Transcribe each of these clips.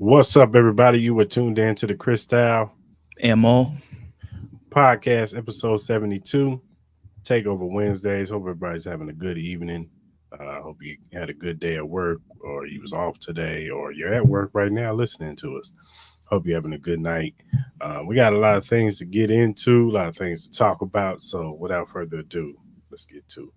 What's up, everybody? You were tuned in to the Cris and Mal. podcast, episode 72, Takeover Wednesdays. Hope everybody's having a good evening. Hope you had a good day at work, or you was off today, or you're at work right now listening to us. Hope you're having a good night. We got a lot of things to get into, a lot of things to talk about. So without further ado, let's get to it.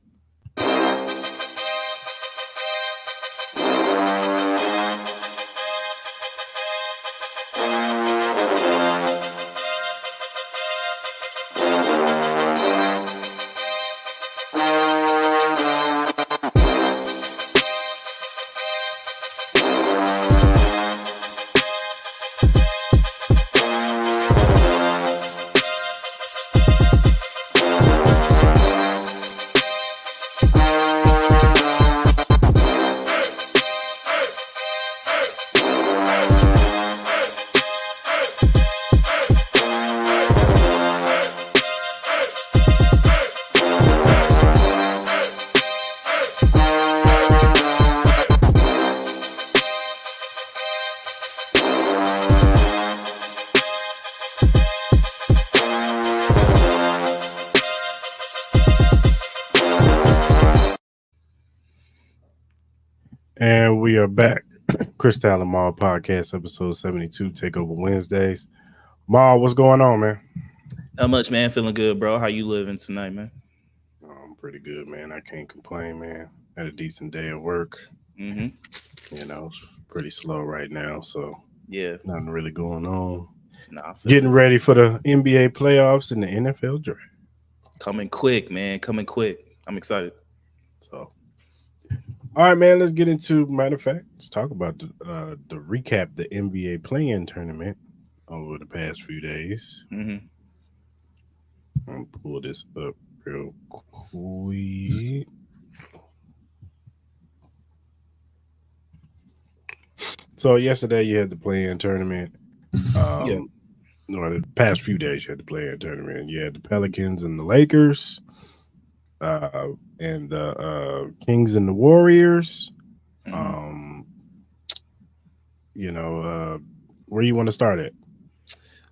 And we are back. Cris and Mal podcast, episode 72, Takeover Wednesdays. Mal, what's going on, man? Not much, man. Feeling good, bro. How you living tonight, man? I'm pretty good, man. I can't complain, man. Had a decent day at work. Mm-hmm. You know, it's pretty slow right now, so yeah, nothing really going on. Nah, getting ready for the NBA playoffs and the NFL draft. Coming quick, man. Coming quick. I'm excited. So, all right, man. Let's get into. Matter of fact, let's talk about the recap the NBA play-in tournament over the past few days. Mm-hmm. I'll pull this up real quick. So yesterday you had the play-in tournament. The past few days you had the play-in tournament. You had the Pelicans and the Lakers, and the Kings and the Warriors. Mm-hmm. Where you want to start at?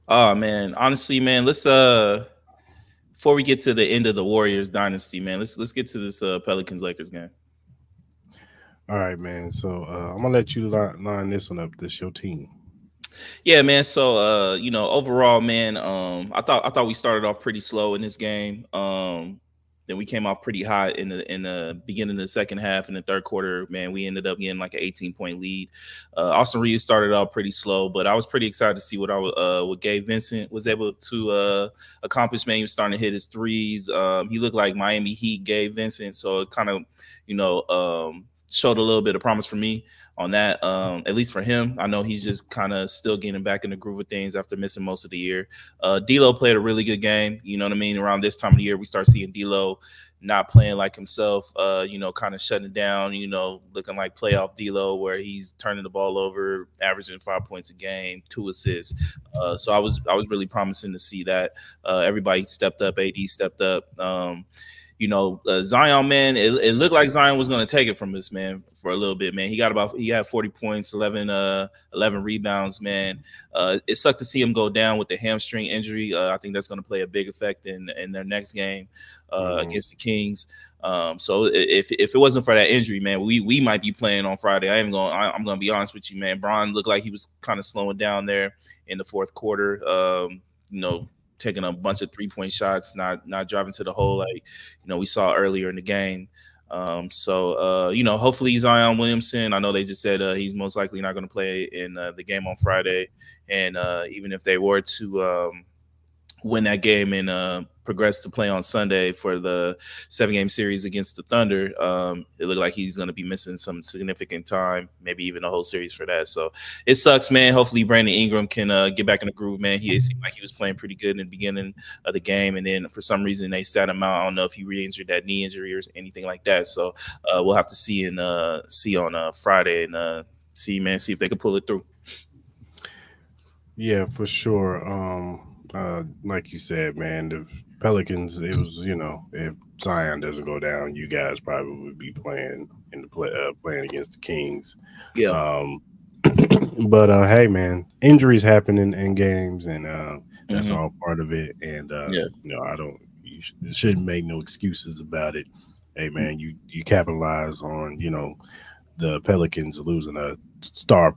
Oh man, honestly, man, let's before we get to the end of the Warriors dynasty, man, let's get to this Pelicans Lakers game. All right, man. So I'm gonna let you line this one up. This your team. Yeah, man. So overall, man, I thought we started off pretty slow in this game. Then we came off pretty hot in the beginning of the second half. In the third quarter, man, we ended up getting like an 18-point lead. Austin Reeves started off pretty slow, but I was pretty excited to see what Gabe Vincent was able to accomplish. Man, he was starting to hit his threes. He looked like Miami Heat Gabe Vincent, so it kind of showed a little bit of promise for me on that, at least for him. I know he's just kind of still getting back in the groove of things after missing most of the year. D'Lo played a really good game. You know what I mean? Around this time of the year, we start seeing D'Lo not playing like himself, kind of shutting down, looking like playoff D'Lo, where he's turning the ball over, averaging 5 points a game, 2 assists. So I was really promising to see that. Everybody stepped up. AD stepped up. Zion, man, it looked like Zion was going to take it from us, man, for a little bit, man. He had 40 points, 11 rebounds, man. It sucked to see him go down with the hamstring injury. I think that's going to play a big effect in their next game against the Kings. So if it wasn't for that injury, man, we might be playing on Friday. I'm going to be honest with you, man. Bron looked like he was kind of slowing down there in the fourth quarter. Taking a bunch of 3-point shots, not driving to the hole like we saw earlier in the game. Hopefully Zion Williamson. I know they just said he's most likely not going to play in the game on Friday, and even if they were to win that game and progress to play on Sunday for the 7-game series against the Thunder, it looked like he's going to be missing some significant time, maybe even a whole series for that. So it sucks, man. Hopefully Brandon Ingram can get back in the groove, man. He seemed like he was playing pretty good in the beginning of the game, and then for some reason they sat him out. I don't know if he re-injured that knee injury or anything like that. So we'll have to see on Friday and see if they can pull it through. Yeah, for sure. Like you said, man, the Pelicans, it was, if Zion doesn't go down, you guys probably would be playing playing against the Kings. Yeah. But hey, man, injuries happen in games, and that's Hmm. all part of it. And Yeah. I don't. Shouldn't make no excuses about it. Hey, man, you capitalize on the Pelicans losing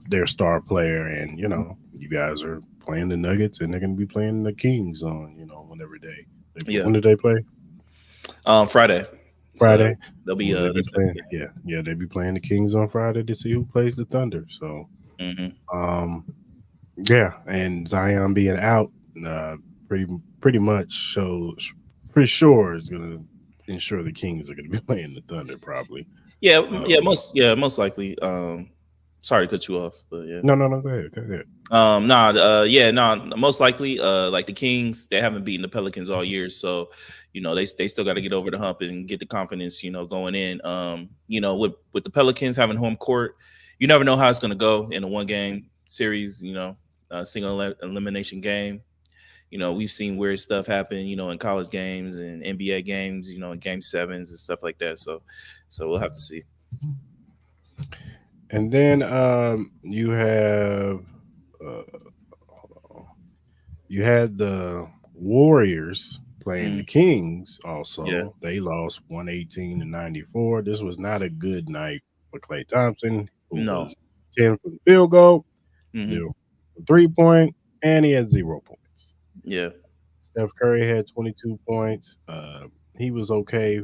their star player, and you guys are playing the Nuggets, and they're going to be playing the Kings on whenever Yeah. when did they play? Friday. So Friday. they'll be Will they be that's playing? Yeah, they be playing the Kings on Friday to see who plays the Thunder. So, hmm um, yeah, and Zion being out, uh, pretty pretty much shows for sure is gonna ensure the Kings are gonna be playing the Thunder probably. yeah, Um, most likely. Sorry to cut you off, but yeah. no, no, no, go ahead, go ahead. Nah, yeah, nah, most likely, like the Kings, they haven't beaten the Pelicans all year, so they still got to get over the hump and get the confidence, going in. With the Pelicans having home court, you never know how it's gonna go in a one game series, single elimination game. We've seen weird stuff happen, in college games and NBA games, in game sevens and stuff like that. So we'll have to see. And then you have uh, you had the Warriors playing the Mm, Kings. yeah, Also, they lost 118-94. This was not a good night for Klay Thompson, who no, was 10 for the field goal, hmm, 0 for 3-point, and he had 0 points. yeah, Steph Curry had 22 points. He was okay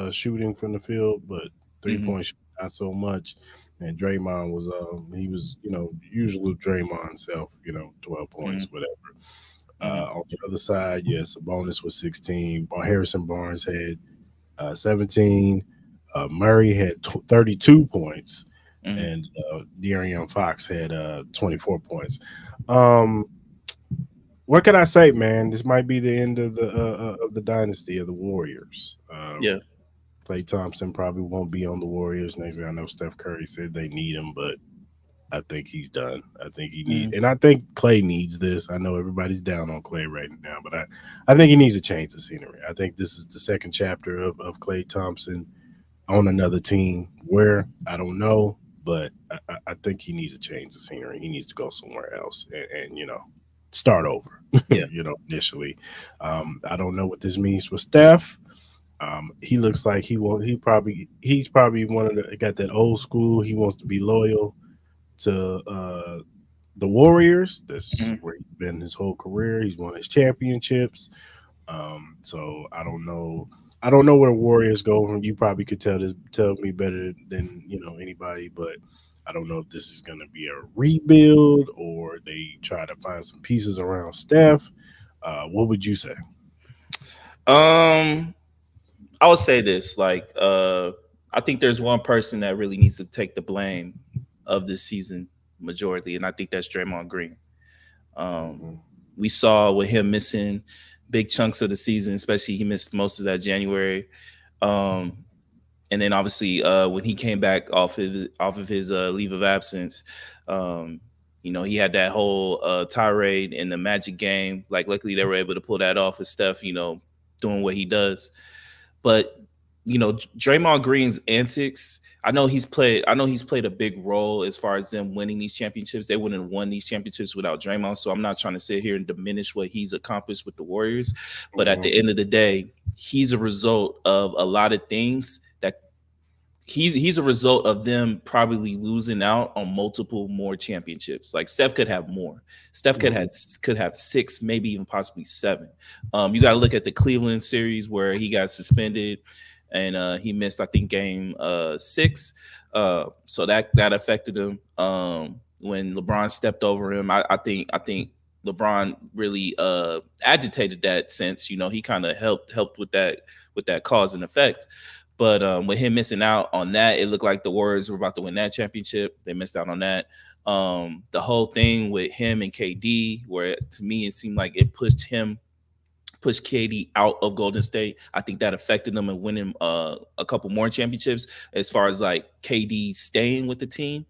shooting from the field, but three hmm, point not so much. And Draymond was he was usual Draymond self, 12 points, hmm, whatever. hmm, On the other side, yes, Sabonis was 16. Harrison Barnes had 17. Murray had 32 points, hmm. and De'Aaron Fox had 24 points. Um, what can I say, man? This might be the end of the dynasty of the Warriors. Yeah. Klay Thompson probably won't be on the Warriors next year. I know Steph Curry said they need him, but I think he's done. I think Mm, and I think Clay needs this. I know everybody's down on Clay right now, but I think he needs to change the scenery. I think this is the second chapter of Clay Thompson on another team. Where I don't know, but I think he needs to change the scenery. He needs to go somewhere else and start over. yeah. Initially, I don't know what this means for Steph. He looks like he's probably one of the got that old school. He wants to be loyal to the Warriors. That's Mhm. where he's been his whole career. He's won his championships. So I don't know. I don't know where Warriors go from. You probably could tell me better than anybody, but I don't know if this is going to be a rebuild or they try to find some pieces around Steph. What would you say? Um, I would say this, like, I think there's one person that really needs to take the blame of this season majority, and I think that's Draymond Green. Um, Mhm. we saw with him missing big chunks of the season, especially he missed most of that January. Um, and then obviously when he came back off of his leave of absence, um, he had that whole tirade in the Magic game. Like, luckily they were able to pull that off with Steph, doing what he does. But Draymond Green's antics. I know he's played a big role as far as them winning these championships. They wouldn't have won these championships without Draymond. So I'm not trying to sit here and diminish what he's accomplished with the Warriors. But at Mhm. the end of the day, he's a result of a lot of things that he's a result of them probably losing out on multiple more championships. Like Steph could have more. Steph could Mhm. have could have six, maybe even possibly seven. You got to look at the Cleveland series where he got suspended and he missed, I think, game six. So that affected him. When LeBron stepped over him, I think LeBron really agitated that sense. He kind of helped with that cause and effect. But with him missing out on that, it looked like the Warriors were about to win that championship. They missed out on that. The whole thing with him and KD, where to me it seemed like it pushed KD out of Golden State. I think that affected them in winning a couple more championships as far as like KD staying with the team.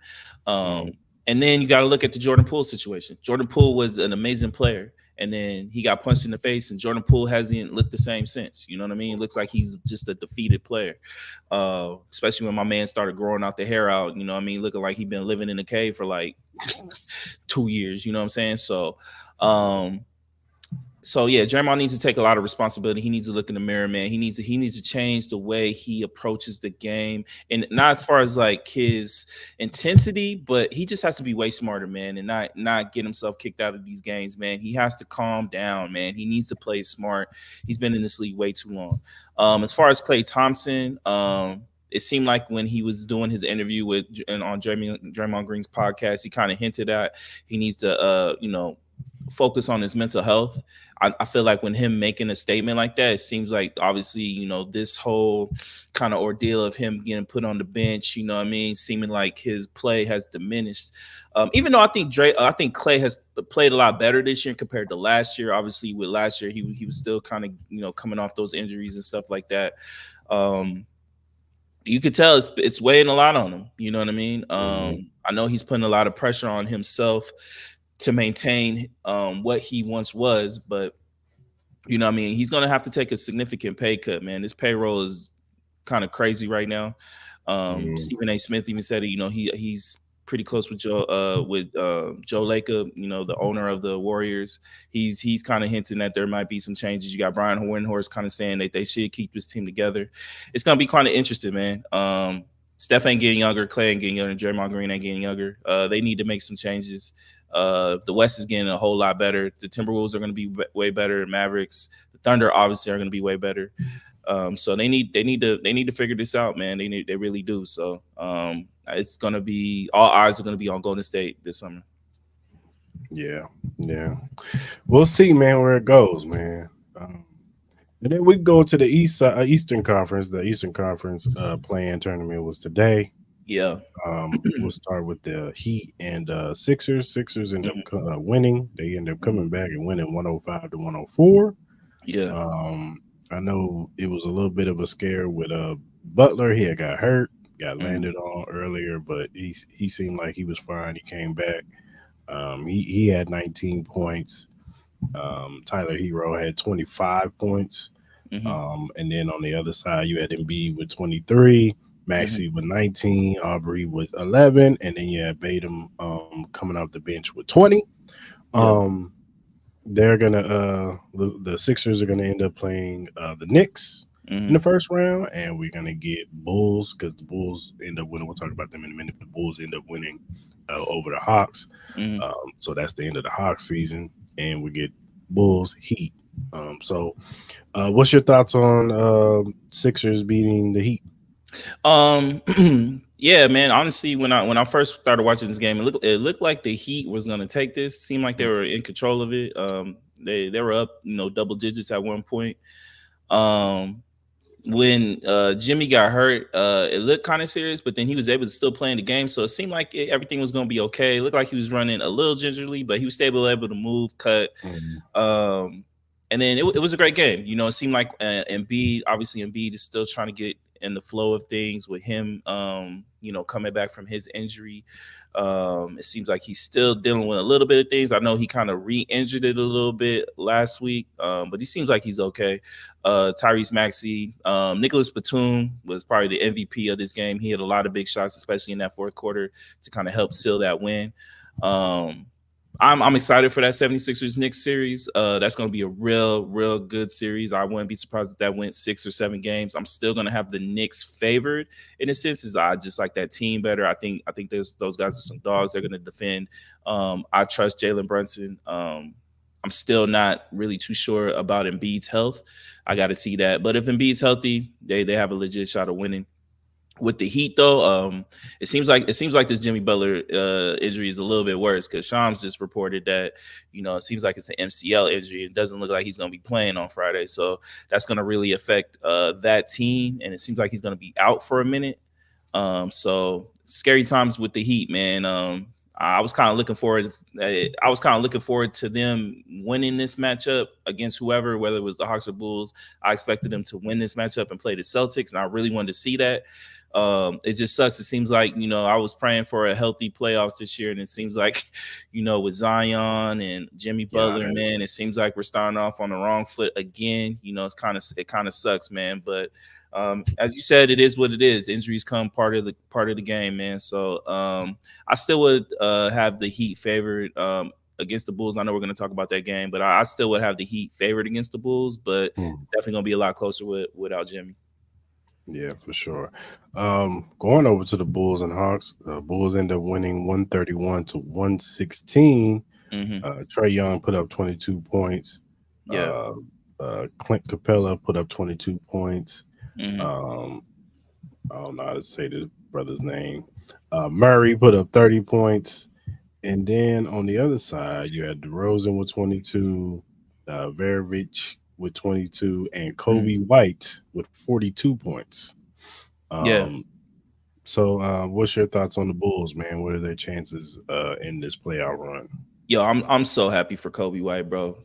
Mhm. Um, and then you got to look at the Jordan Poole situation. Jordan Poole was an amazing player, and then he got punched in the face, and Jordan Poole hasn't looked the same since. You know what I mean? It looks like he's just a defeated player. Especially when my man started growing out the hair out, you know what I mean, looking like he'd been living in a cave for like 2 years, you know what I'm saying? So yeah, Draymond needs to take a lot of responsibility. He needs to look in the mirror, man. He needs to change the way he approaches the game, and not as far as like his intensity, but he just has to be way smarter, man, and not get himself kicked out of these games, man. He has to calm down, man. He needs to play smart. He's been in this league way too long. As far as Klay Thompson, it seemed like when he was doing his interview on Draymond Green's podcast, he kind of hinted at he needs to focus on his mental health. I feel like when him making a statement like that, it seems like obviously, this whole kind of ordeal of him getting put on the bench, you know what I mean, seeming like his play has diminished. Even though I think Klay has played a lot better this year compared to last year. Obviously, with last year, he was still kind of, coming off those injuries and stuff like that. You could tell it's weighing a lot on him. You know what I mean? I know he's putting a lot of pressure on himself to maintain what he once was, but you know what I mean, he's gonna have to take a significant pay cut, man. This payroll is kind of crazy right now. Stephen A. Smith even said it, he's pretty close with Joe Lacob, the owner of the Warriors. He's kind of hinting that there might be some changes. You got Brian Windhorst kind of saying that they should keep this team together. It's gonna be kind of interesting, man. Steph ain't getting younger, Klay ain't getting younger, Draymond Green ain't getting younger. They need to make some changes. The West is getting a whole lot better. The Timberwolves are going to be way better. Mavericks, the Thunder obviously are going to be way better. So they need to figure this out, man. They really do. So it's going to be, all eyes are going to be on Golden State this summer. Yeah. We'll see, man, where it goes, man. And then we go to the Eastern Conference. The Eastern Conference play-in tournament was today. Yeah. We'll start with the Heat and Sixers. Sixers end up winning. They end up coming back and winning 105-104. Yeah. I know it was a little bit of a scare with Butler. He had got hurt, got landed on earlier, but he seemed like he was fine. He came back. He had 19 points. Tyler Hero had 25 points. And then on the other side, you had Embiid with 23. Maxey with 19, Aubrey with 11, and then you had Batum coming off the bench with 20. They're gonna the Sixers are gonna end up playing the Knicks in the first round, and we're gonna get Bulls because the Bulls end up winning. We'll talk about them in a minute. The Bulls end up winning over the Hawks, so that's the end of the Hawks season, and we get Bulls Heat. So what's your thoughts on Sixers beating the Heat? Yeah, man. Honestly, when I first started watching this game, it looked like the Heat was gonna take this. Seemed like they were in control of it. They were up, double digits at one point. When Jimmy got hurt, it looked kind of serious, but then he was able to still play in the game, so it seemed like everything was gonna be okay. It looked like he was running a little gingerly, but he was able to move, cut. And then it was a great game. It seemed like Embiid is still trying to get in the flow of things with him, coming back from his injury. It seems like he's still dealing with a little bit of things. I know he kind of re-injured it a little bit last week, but he seems like he's okay. Tyrese Maxey, Nicholas Batum was probably the MVP of this game. He had a lot of big shots, especially in that fourth quarter, to kind of help seal that win. I'm excited for that 76ers Knicks series. That's going to be a real good series. I wouldn't be surprised if that went 6 or 7 games. I'm still going to have the Knicks favored in a sense, as I just like that team better. I think those guys are some dogs. They're going to defend. I trust Jalen Brunson. I'm still not really too sure about Embiid's health. I got to see that. But if Embiid's healthy, they have a legit shot of winning. With the Heat, though, it seems like this Jimmy Butler injury is a little bit worse because Shams just reported that it seems like it's an MCL injury. It doesn't look like he's going to be playing on Friday, so that's going to really affect that team. And it seems like he's going to be out for a minute. So scary times with the Heat, man. I was kind of looking forward. I was kind of looking forward to them winning this matchup against whoever, whether it was the Hawks or Bulls. I expected them to win this matchup and play the Celtics, and I really wanted to see that. It just sucks. It seems like, I was praying for a healthy playoffs this year, and it seems like, with Zion and Jimmy Butler, man, it seems like we're starting off on the wrong foot again. It kind of sucks, man. But as you said, it is what it is. Injuries come part of the game, man. So I still would have the Heat favored against the Bulls. I know we're going to talk about that game, but I still would have the Heat favored against the Bulls. But it's definitely going to be a lot closer without Jimmy. Yeah, for sure. Going over to the Bulls and Hawks, Bulls end up winning 131 to 116. Trae Young put up 22 points. Yeah. Clint Capella put up 22 points. Mm-hmm. I don't know how to say this brother's name. Murray put up 30 points. And then on the other side, you had DeRozan with 22, Verovich with 22, and Kobe White with 42 points. Yeah. So what's your thoughts on the Bulls, man? What are their chances in this playoff run? Yo, I'm so happy for Kobe White, bro.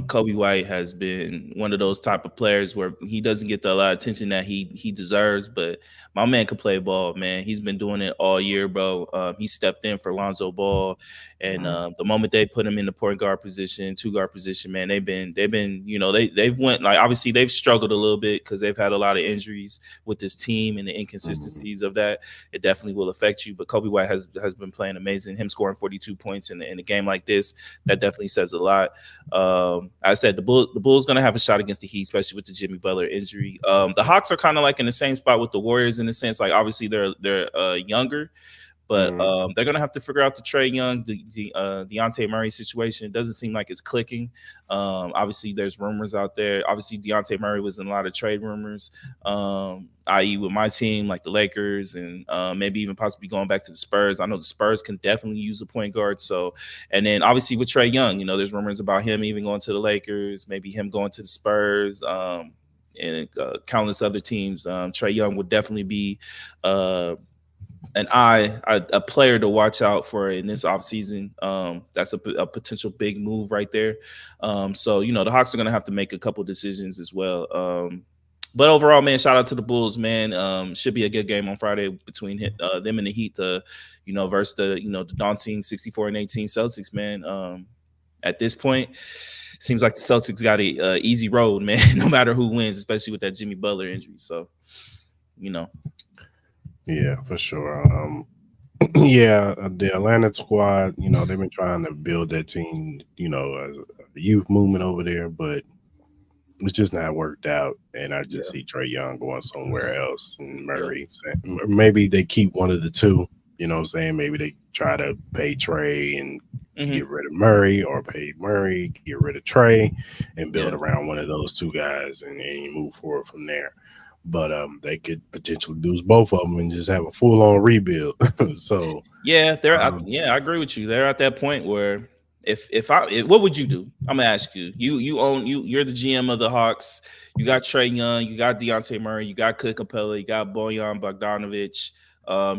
Kobe White has been one of those type of players where he doesn't get a lot of attention that he deserves, but my man can play ball, man. He's been doing it all year, bro. He stepped in for Lonzo Ball, and the moment they put him in the point guard position, 2 guard position, man, they've been they've went, like, obviously they've struggled a little bit because they've had a lot of injuries with this team and the inconsistencies of that. It definitely will affect you, but Kobe White has been playing amazing. Him scoring 42 points in a game like this, that definitely says a lot. I said the Bulls going to have a shot against the Heat, especially with the Jimmy Butler injury. The Hawks are kind of like in the same spot with the Warriors in the sense, like, obviously they're younger, but they're going to have to figure out the Trae Young, the Dejounte Murray situation. It doesn't seem like it's clicking. Obviously, there's rumors out there. Obviously, Dejounte Murray was in a lot of trade rumors, i.e. with my team, like the Lakers, and maybe even possibly going back to the Spurs. I know the Spurs can definitely use a point guard. So, and then obviously with Trae Young, there's rumors about him even going to the Lakers, maybe him going to the Spurs, and countless other teams. Trae Young would definitely be a player to watch out for in this offseason. That's a potential big move right there. So, the Hawks are going to have to make a couple decisions as well. But overall, man, shout out to the Bulls, man. Should be a good game on Friday between them and the Heat, versus the daunting 64-18 Celtics, man. At this point, seems like the Celtics got a easy road, man, no matter who wins, especially with that Jimmy Butler injury. So, Yeah, for sure. Yeah, the Atlanta squad, they've been trying to build that team, as a youth movement over there, but it's just not worked out. And I just see Trae Young going somewhere else, and Murray. Maybe they keep one of the two. You know what I'm saying? Maybe they try to pay Trae and get rid of Murray, or pay Murray, get rid of Trae, and build around one of those two guys, and you move forward from there. But they could potentially lose both of them and just have a full-on rebuild. So I agree with you. They're at that point where what would you do? I'm gonna ask you. You're the GM of the Hawks. You got Trae Young, you got Dejounte Murray, you got Clint Capella, you got Bojan Bogdanovic.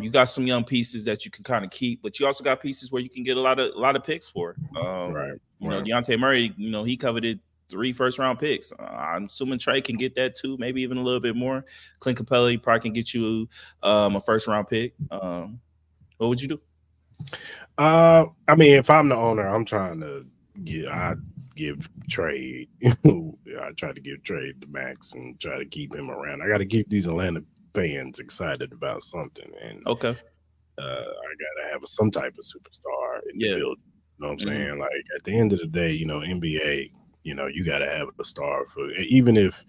You got some young pieces that you can kind of keep, but you also got pieces where you can get a lot of picks for. Dejounte Murray, he coveted 3 first-round picks. I'm assuming Trae can get that too, maybe even a little bit more. Clint Capella probably can get you a first-round pick. What would you do? I mean, if I'm the owner, I'm trying to give Trae. I try to give Trae the max and try to keep him around. I got to keep these Atlanta fans excited about something, and I gotta have some type of superstar in the building. You know what I'm saying? Like, at the end of the day, NBA, you gotta have a star for, even if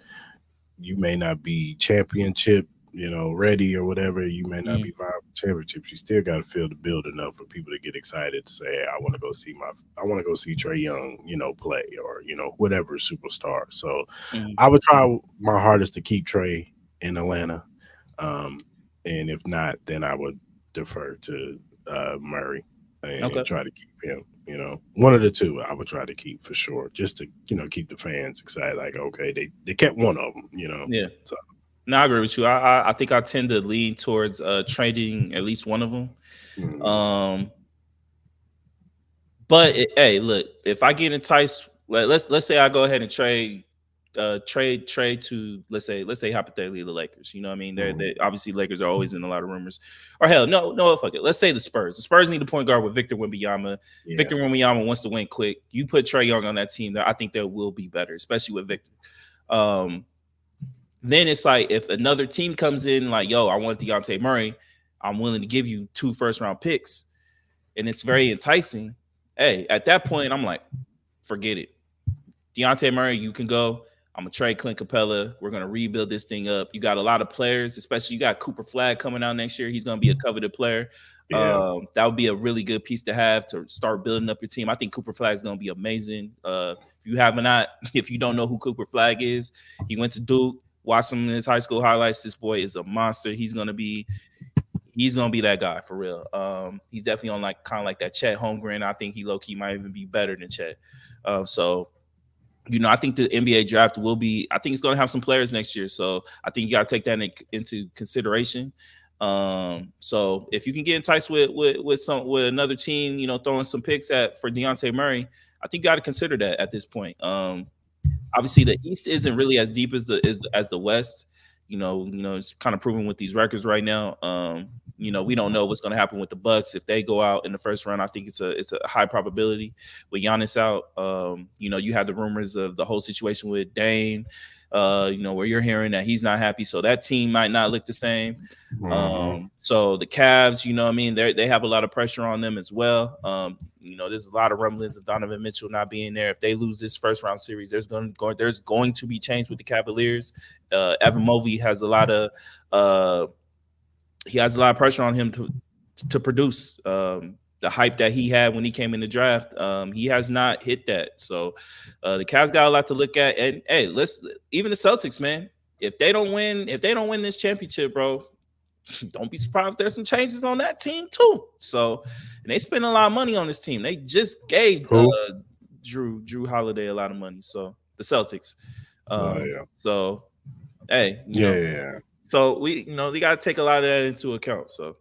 you may not be championship, ready or whatever, you may not be vying for championships. You still got to fill the build enough for people to get excited to say, hey, I want to go see Trae Young, play, or whatever superstar. So I would try my hardest to keep Trae in Atlanta, and if not, then I would defer to Murray and try to keep him. One of the two I would try to keep for sure, just to keep the fans excited. Like, okay, they kept one of them. Yeah. So. No, I agree with you. I think I tend to lean towards trading at least one of them. But hey, look, if I get enticed, let's say I go ahead and trade to let's say hypothetically the Lakers. You know what I mean? They obviously Lakers are always in a lot of rumors. Or hell, no, fuck it. Let's say the Spurs. The Spurs need a point guard with Victor Wembanyama. Yeah. Victor Wembanyama wants to win quick. You put Trae Young on that team, I think they will be better, especially with Victor. Then it's like if another team comes in like, yo, I want Dejounte Murray, I'm willing to give you 2 first-round picks, and it's very enticing. Hey, at that point, I'm like, forget it. Dejounte Murray, you can go. I'm gonna trade Clint Capella. We're gonna rebuild this thing up. You got a lot of players, especially you got Cooper Flag coming out next year. He's gonna be a coveted player. Yeah. That would be a really good piece to have to start building up your team. I think Cooper Flag is gonna be amazing. If you don't know who Cooper Flag is, he went to Duke. Watch some of his high school highlights. This boy is a monster. He's gonna be that guy for real. He's definitely on like kind of like that Chet Holmgren. I think he low key might even be better than Chet. So I think the NBA draft I think it's going to have some players next year. So I think you got to take that into consideration. So if you can get enticed with another team, throwing some picks for Dejounte Murray, I think you got to consider that at this point. Obviously the East isn't really as deep as the West. It's kind of proven with these records right now. We don't know what's going to happen with the Bucks if they go out in the first round. I think it's a high probability with Giannis out. You have the rumors of the whole situation with Dame. Where you're hearing that he's not happy, so that team might not look the same. So the Cavs, they have a lot of pressure on them as well. There's a lot of rumblings of Donovan Mitchell not being there. If they lose this first round series, there's going to be change with the Cavaliers. Evan Mobley has a lot of pressure on him to produce. The hype that he had when he came in the draft, he has not hit that. So the Cavs got a lot to look at. And hey, even the Celtics, man, if they don't win this championship, bro, don't be surprised if there's some changes on that team too. So, and they spend a lot of money on this team. They just gave Drew Holiday a lot of money. So the Celtics. So, hey, So we got to take a lot of that into account. So.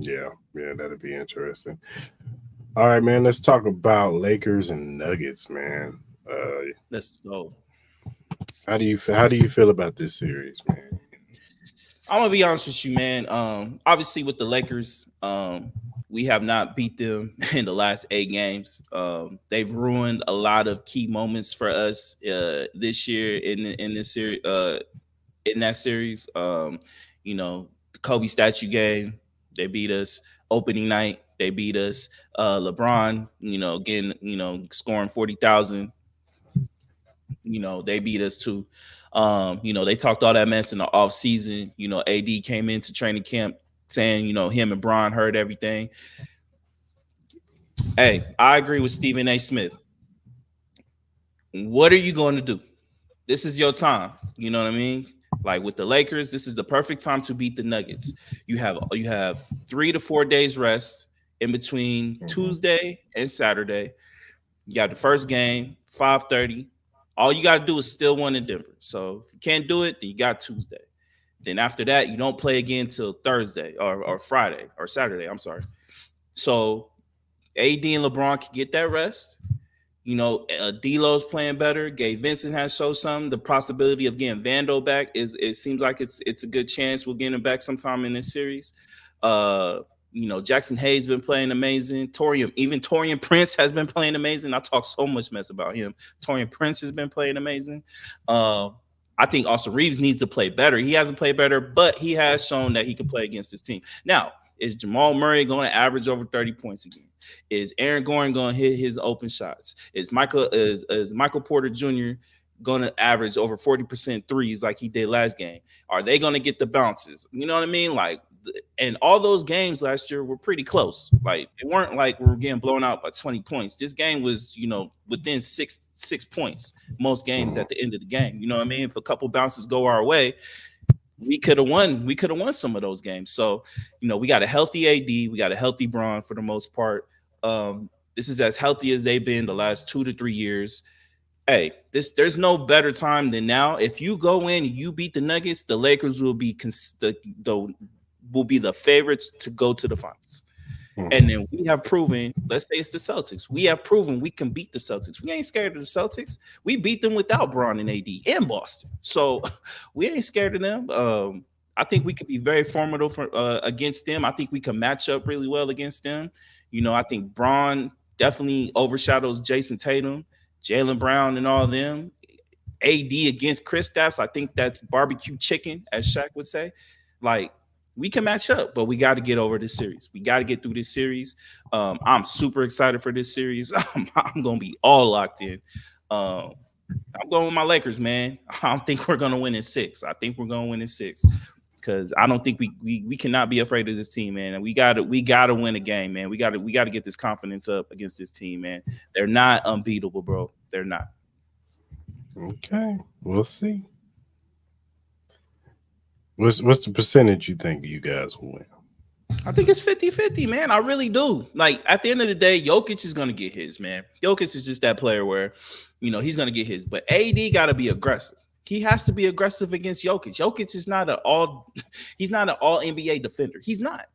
Yeah, that'd be interesting. All right, man. Let's talk about Lakers and Nuggets, man. Let's go. How do you feel about this series, man? I'm gonna be honest with you, man. Obviously with the Lakers, we have not beat them in the last 8 games. They've ruined a lot of key moments for us this year in this series. In that series, the Kobe statue game. They beat us. Opening night, they beat us. LeBron, again, scoring 40,000. They beat us too. They talked all that mess in the off season. AD came into training camp saying, him and Bron heard everything. Hey, I agree with Stephen A. Smith. What are you going to do? This is your time. You know what I mean? Like with the Lakers, this is the perfect time to beat the Nuggets. You have 3 to 4 days rest in between Tuesday and Saturday. You got the first game, 5:30. All you got to do is still win in Denver. So if you can't do it, then you got Tuesday. Then after that, you don't play again till Thursday or Friday or Saturday. I'm sorry. So AD and LeBron can get that rest. D'Lo's playing better. Gabe Vincent has shown something. The possibility of getting Vando back it seems like it's a good chance we'll get him back sometime in this series. Jackson Hayes been playing amazing. Taurean Prince has been playing amazing. I talk so much mess about him. Taurean Prince has been playing amazing. I think Austin Reeves needs to play better. He hasn't played better, but he has shown that he can play against this team. Now, is Jamal Murray going to average over 30 points again? Is Aaron Gordon going to hit his open shots? Is Michael Porter Jr. going to average over 40% threes like he did last game? Are they going to get the bounces? You know what I mean? Like, and all those games last year were pretty close. Like, it weren't like we were getting blown out by 20 points. This game was, within six points most games at the end of the game. You know what I mean? If a couple bounces go our way, we could have won. We could have won some of those games. So, we got a healthy AD. We got a healthy Bron for the most part. This is as healthy as they've been the last 2 to 3 years. Hey, there's no better time than now. If you go in and you beat the Nuggets, the Lakers will be the favorites to go to the finals. And then we have proven, let's say it's the Celtics. We have proven we can beat the Celtics. We ain't scared of the Celtics. We beat them without Braun and AD and Boston. So we ain't scared of them. I think we could be very formidable against them. I think we can match up really well against them. I think Braun definitely overshadows Jason Tatum, Jaylen Brown, and all of them. AD against Kristaps, I think that's barbecue chicken, as Shaq would say. Like, we can match up, but we got to get over this series. We got to get through this series. I'm super excited for this series. I'm going to be all locked in. I'm going with my Lakers, man. I don't think we're going to win in 6. I think we're going to win in 6 because I don't think we cannot be afraid of this team, man. And we got to win a game, man. We got to get this confidence up against this team, man. They're not unbeatable, bro. They're not. Okay, we'll see. What's the percentage you think you guys will win? I think it's 50-50, man. I really do. Like, at the end of the day, Jokic is going to get his, man. Jokic is just that player where, he's going to get his. But AD got to be aggressive. He has to be aggressive against Jokic. Jokic is not he's not an all NBA defender. He's not.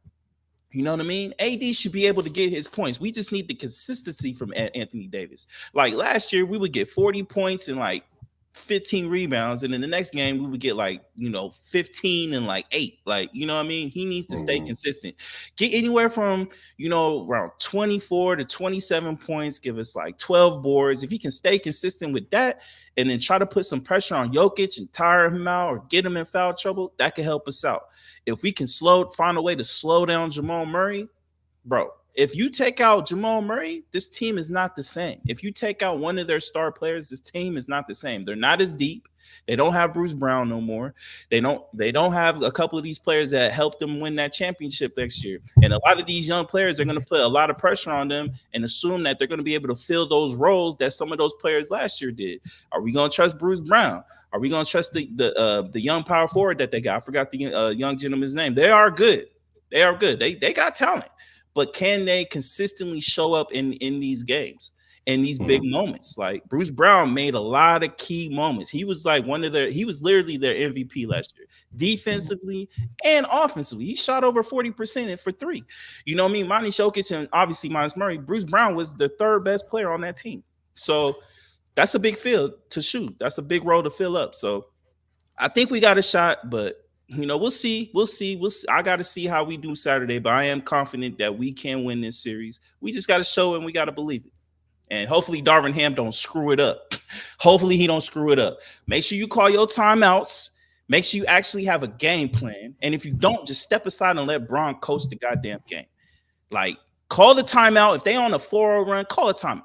You know what I mean? AD should be able to get his points. We just need the consistency from Anthony Davis. Like, last year, we would get 40 points and, 15 rebounds, and in the next game we would get 15 and 8. You know what I mean? He needs to stay consistent. Get anywhere from around 24 to 27 points, give us 12 boards. If he can stay consistent with that and then try to put some pressure on Jokic and tire him out or get him in foul trouble, that could help us out. If we can find a way to slow down Jamal Murray, bro. If you take out Jamal Murray, this team is not the same. If you take out one of their star players, this team is not the same. They're not as deep. They don't have Bruce Brown no more. They don't have a couple of these players that helped them win that championship next year. And a lot of these young players are going to put a lot of pressure on them and assume that they're going to be able to fill those roles that some of those players last year did. Are we going to trust Bruce Brown? Are we going to trust the young power forward that they got? I forgot the young gentleman's name. They are good. They are good. They got talent. But can they consistently show up in these games, in these big moments? Like, Bruce Brown made a lot of key moments. He was he was literally their MVP last year, defensively and offensively. He shot over 40% for 3. You know what I mean? Monty Jokic and obviously Miles Murray. Bruce Brown was the 3rd best player on that team. So that's a big field to shoot. That's a big role to fill up. So I think we got a shot, but we'll see. We'll see. I got to see how we do Saturday, but I am confident that we can win this series. We just got to show it and we got to believe it. And hopefully Darvin Ham don't screw it up. Hopefully he don't screw it up. Make sure you call your timeouts. Make sure you actually have a game plan. And if you don't, just step aside and let Braun coach the goddamn game. Call the timeout. If they on a 4-0 run, call a timeout.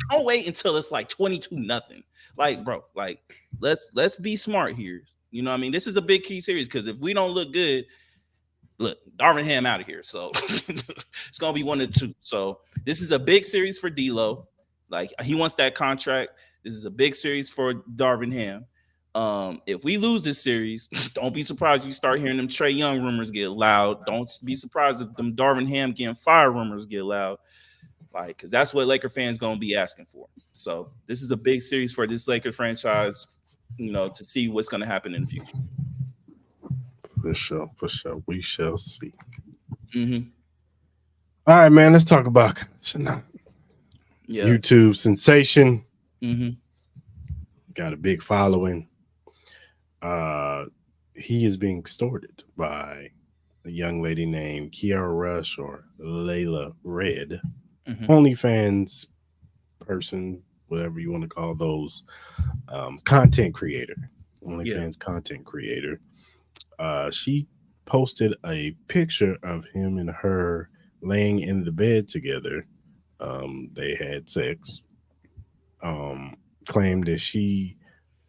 Don't wait until it's 22-0. Bro, let's be smart here. You know what I mean? This is a big key series because if we don't look good, look, Darvin Ham out of here. So it's going to be 1 or 2. So this is a big series for D'Lo. He wants that contract. This is a big series for Darvin Ham. If we lose this series, don't be surprised you start hearing them Trae Young rumors get loud. Don't be surprised if them Darvin Ham getting fired rumors get loud. Because that's what Laker fans going to be asking for. So this is a big series for this Laker franchise, to see what's going to happen in the future. For sure. We shall see. Mm-hmm. All right, man. Let's talk about Cenat. Yeah. YouTube sensation. Mm-hmm. Got a big following. He is being extorted by a young lady named Kiara Rush or Layla Red. Mm-hmm. OnlyFans person, whatever you want to call those, content creator, OnlyFans content creator. She posted a picture of him and her laying in the bed together. They had sex. Claimed that she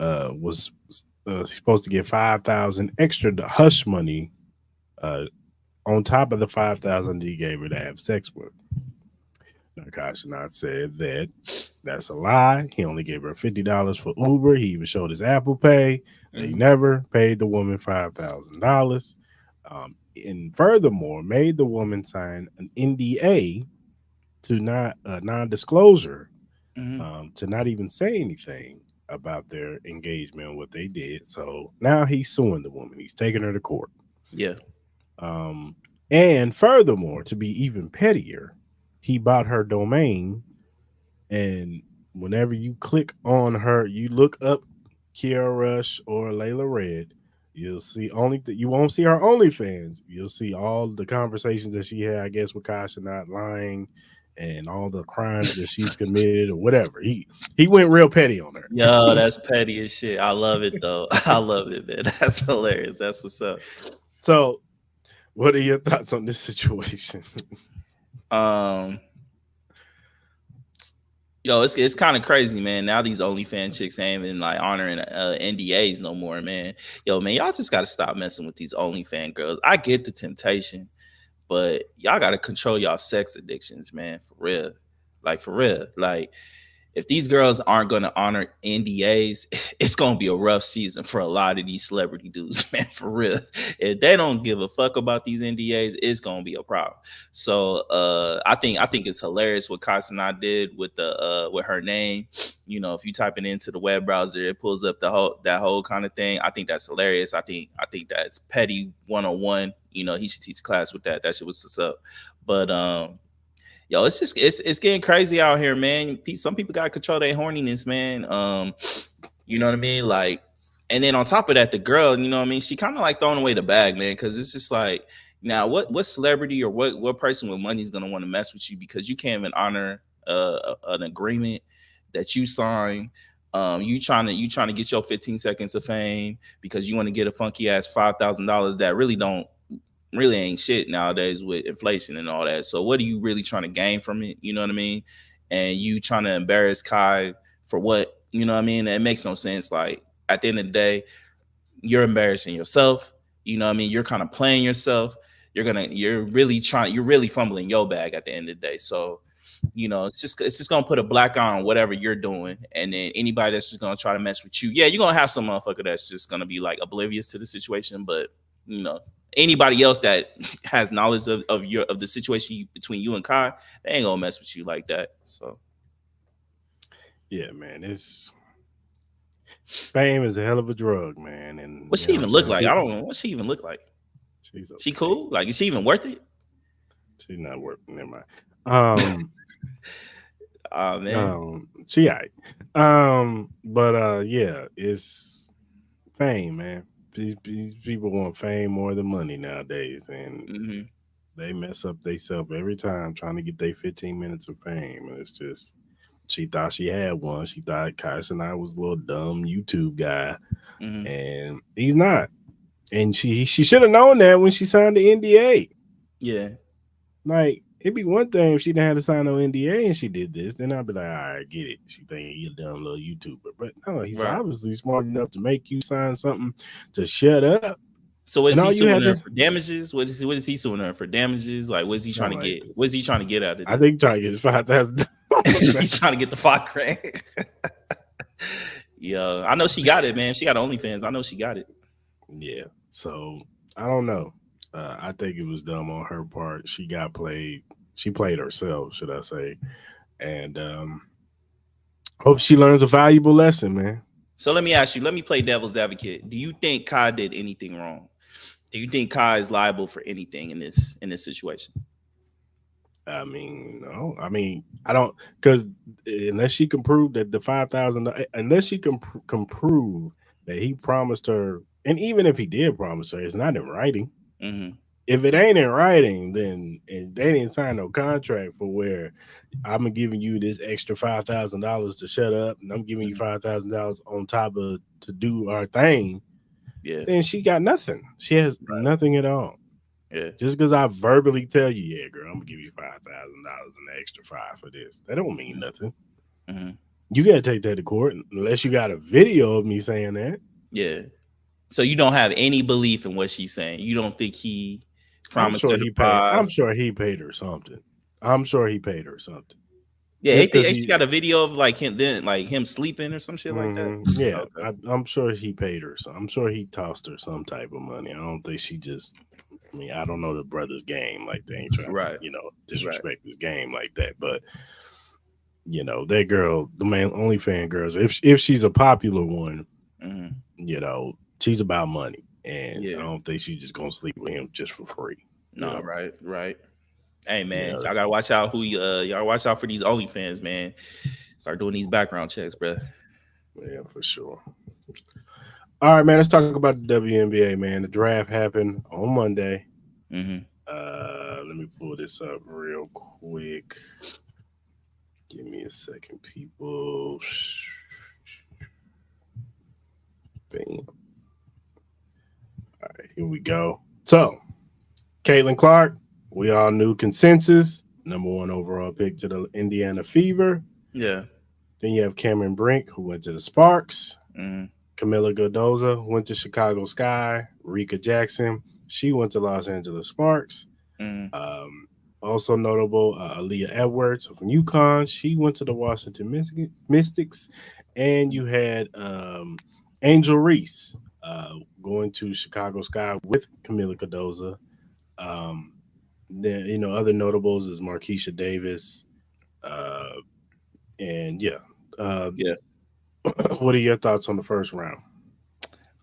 was supposed to get $5,000 extra hush money on top of the $5,000 he gave her to have sex with. Now, Cenat said that that's a lie. He only gave her $50 for Uber. He even showed his Apple Pay. They never paid the woman $5,000. And furthermore, made the woman sign an NDA to not non-disclosure, to not even say anything about their engagement and what they did. So now he's suing the woman. He's taking her to court. Yeah. And furthermore, to be even pettier, he bought her domain. And whenever you click on her, you look up Kiara Rush or Layla Red, you'll see you won't see her OnlyFans. You'll see all the conversations that she had, I guess, with Kasha not lying and all the crimes that she's committed or whatever. He went real petty on her. Yo, that's petty as shit. I love it though. I love it, man. That's hilarious. That's what's up. So, what are your thoughts on this situation? Um, Yo, it's kind of crazy, man. Now these OnlyFans chicks ain't even like honoring NDAs no more, man. Yo, man, y'all just gotta stop messing with these OnlyFans girls. I get the temptation, but y'all gotta control y'all sex addictions, man. For real, for real. Like, if these girls aren't going to honor NDAs, it's going to be a rough season for a lot of these celebrity dudes, man, for real. If they don't give a fuck about these NDAs, it's going to be a problem. So I think it's hilarious what Cenat did with with her name. You know, if you type it into the web browser, it pulls up that whole kind of thing. I think that's hilarious. I think that's petty 101. You know, he should teach class with that. That shit was what's up. But yo, it's getting crazy out here, man. Some people gotta control their horniness, man. You know what I mean? Like, and then on top of that, the girl, you know what I mean? She kind of like throwing away the bag, man, because it's just like, now what celebrity or what person with money is gonna want to mess with you because you can't even honor an agreement that you signed. You trying to get your 15 seconds of fame because you want to get a funky ass $5,000 that really ain't shit nowadays with inflation and all that. So what are you really trying to gain from it? You know what I mean? And you trying to embarrass Kai for what? You know what I mean? It makes no sense. Like, at the end of the day, you're embarrassing yourself. You know what I mean? You're kind of playing yourself. You're really fumbling your bag at the end of the day. So, you know, it's just gonna put a black eye on whatever you're doing. And then anybody that's just gonna try to mess with you, yeah, you're gonna have some motherfucker that's just gonna be like oblivious to the situation. But, you know, anybody else that has knowledge of the situation between you and Kai, they ain't gonna mess with you like that. So Yeah, man, fame is a hell of a drug, man. And what she even look like? I don't know what she even look like. She's okay. She cool? Like, is she even worth it? She's not worth it. Never mind. Oh man. She all right. But yeah, it's fame, man. These people want fame more than money nowadays, and they mess up themselves every time trying to get their 15 minutes of fame. And it's just, she thought she had one. She thought Kai and I was a little dumb YouTube guy, and he's not. And she should have known that when she signed the NDA. Yeah, like, it'd be one thing if she didn't have to sign no NDA and she did this, then I'd be like, all right, get it. She think you're a dumb little YouTuber. But no, he's obviously smart enough to make you sign something to shut up. So is he suing her for damages? What is he suing her for damages? Like, what is he trying to get? What is he trying to get out of this? I think trying to get $5,000. He's trying to get the $5,000. Yeah, I know she got it, man. She got OnlyFans. I know she got it. Yeah. So I don't know. I think it was dumb on her part. She got played. She played herself, should I say? And hope she learns a valuable lesson, man. So let me ask you. Let me play devil's advocate. Do you think Kai did anything wrong? Do you think Kai is liable for anything in this situation? I mean, no. I mean, I don't, because unless she can prove that the $5,000, unless she can prove that he promised her, and even if he did promise her, it's not in writing. If it ain't in writing, then and they didn't sign no contract for where I'm giving you this extra $5,000 to shut up, and I'm giving you $5,000 on top of to do our thing. Yeah. Then she got nothing. She has nothing at all. Yeah. Just because I verbally tell you, yeah, girl, I'm gonna give you $5,000 and an extra $5,000 for this. That don't mean nothing. You gotta take that to court unless you got a video of me saying that. Yeah. So you don't have any belief in what she's saying. You don't think he promised her I'm sure he paid her something. Yeah, he got a video of like him sleeping or some shit like that. Yeah, okay. I'm sure he paid her. So I'm sure he tossed her some type of money. I don't think she just. I mean, I don't know the brother's game. Like, they ain't trying to, disrespect his game like that. But that girl, the main OnlyFans girls, if she's a popular one, she's about money, and I don't think she's just gonna sleep with him just for free. No, right. Hey man, Yeah, y'all gotta watch out y'all watch out for these OnlyFans, man. Start doing these background checks, bro. yeah, for sure. All right, man. Let's talk about the WNBA, man. The draft happened on Monday. Mm-hmm. Let me pull this up real quick. Give me a second, people. Bam. All right, here we go. So, Caitlin Clark, we all knew consensus, number one overall pick to the Indiana Fever. Yeah. Then you have Cameron Brink, who went to the Sparks. Mm-hmm. Camila Godoza went to Chicago Sky. Rika Jackson, she went to Los Angeles Sparks. Mm-hmm. Um, Also notable, Aaliyah Edwards from UConn. She went to the Washington Mystics. And you had Angel Reese going to Chicago Sky with Camila Cardoza. Um, then, other notables is Markeisha Davis. Uh, and yeah. Uh, Yeah. what are your thoughts on the first round?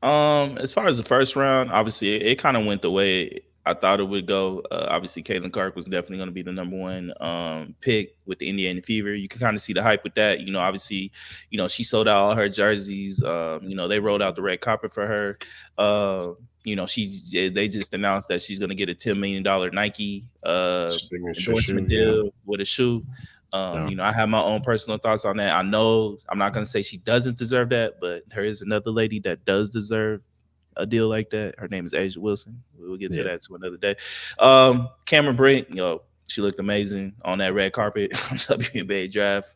As far as the first round, obviously it kind of went the way I thought it would go. Obviously, Caitlin Clark was definitely going to be the number one pick with the Indiana Fever. You can kind of see the hype with that. Obviously, she sold out all her jerseys. They rolled out the red carpet for her. They just announced that she's going to get a $10 million Nike Signature shoe, endorsement yeah. deal with a shoe. Yeah. I have my own personal thoughts on that. I know I'm not going to say she doesn't deserve that, but there is another lady that does deserve a deal like that. Her name is Asia Wilson. We'll get to Yeah. that to another day. Cameron Brink, she looked amazing on that red carpet on WNBA draft.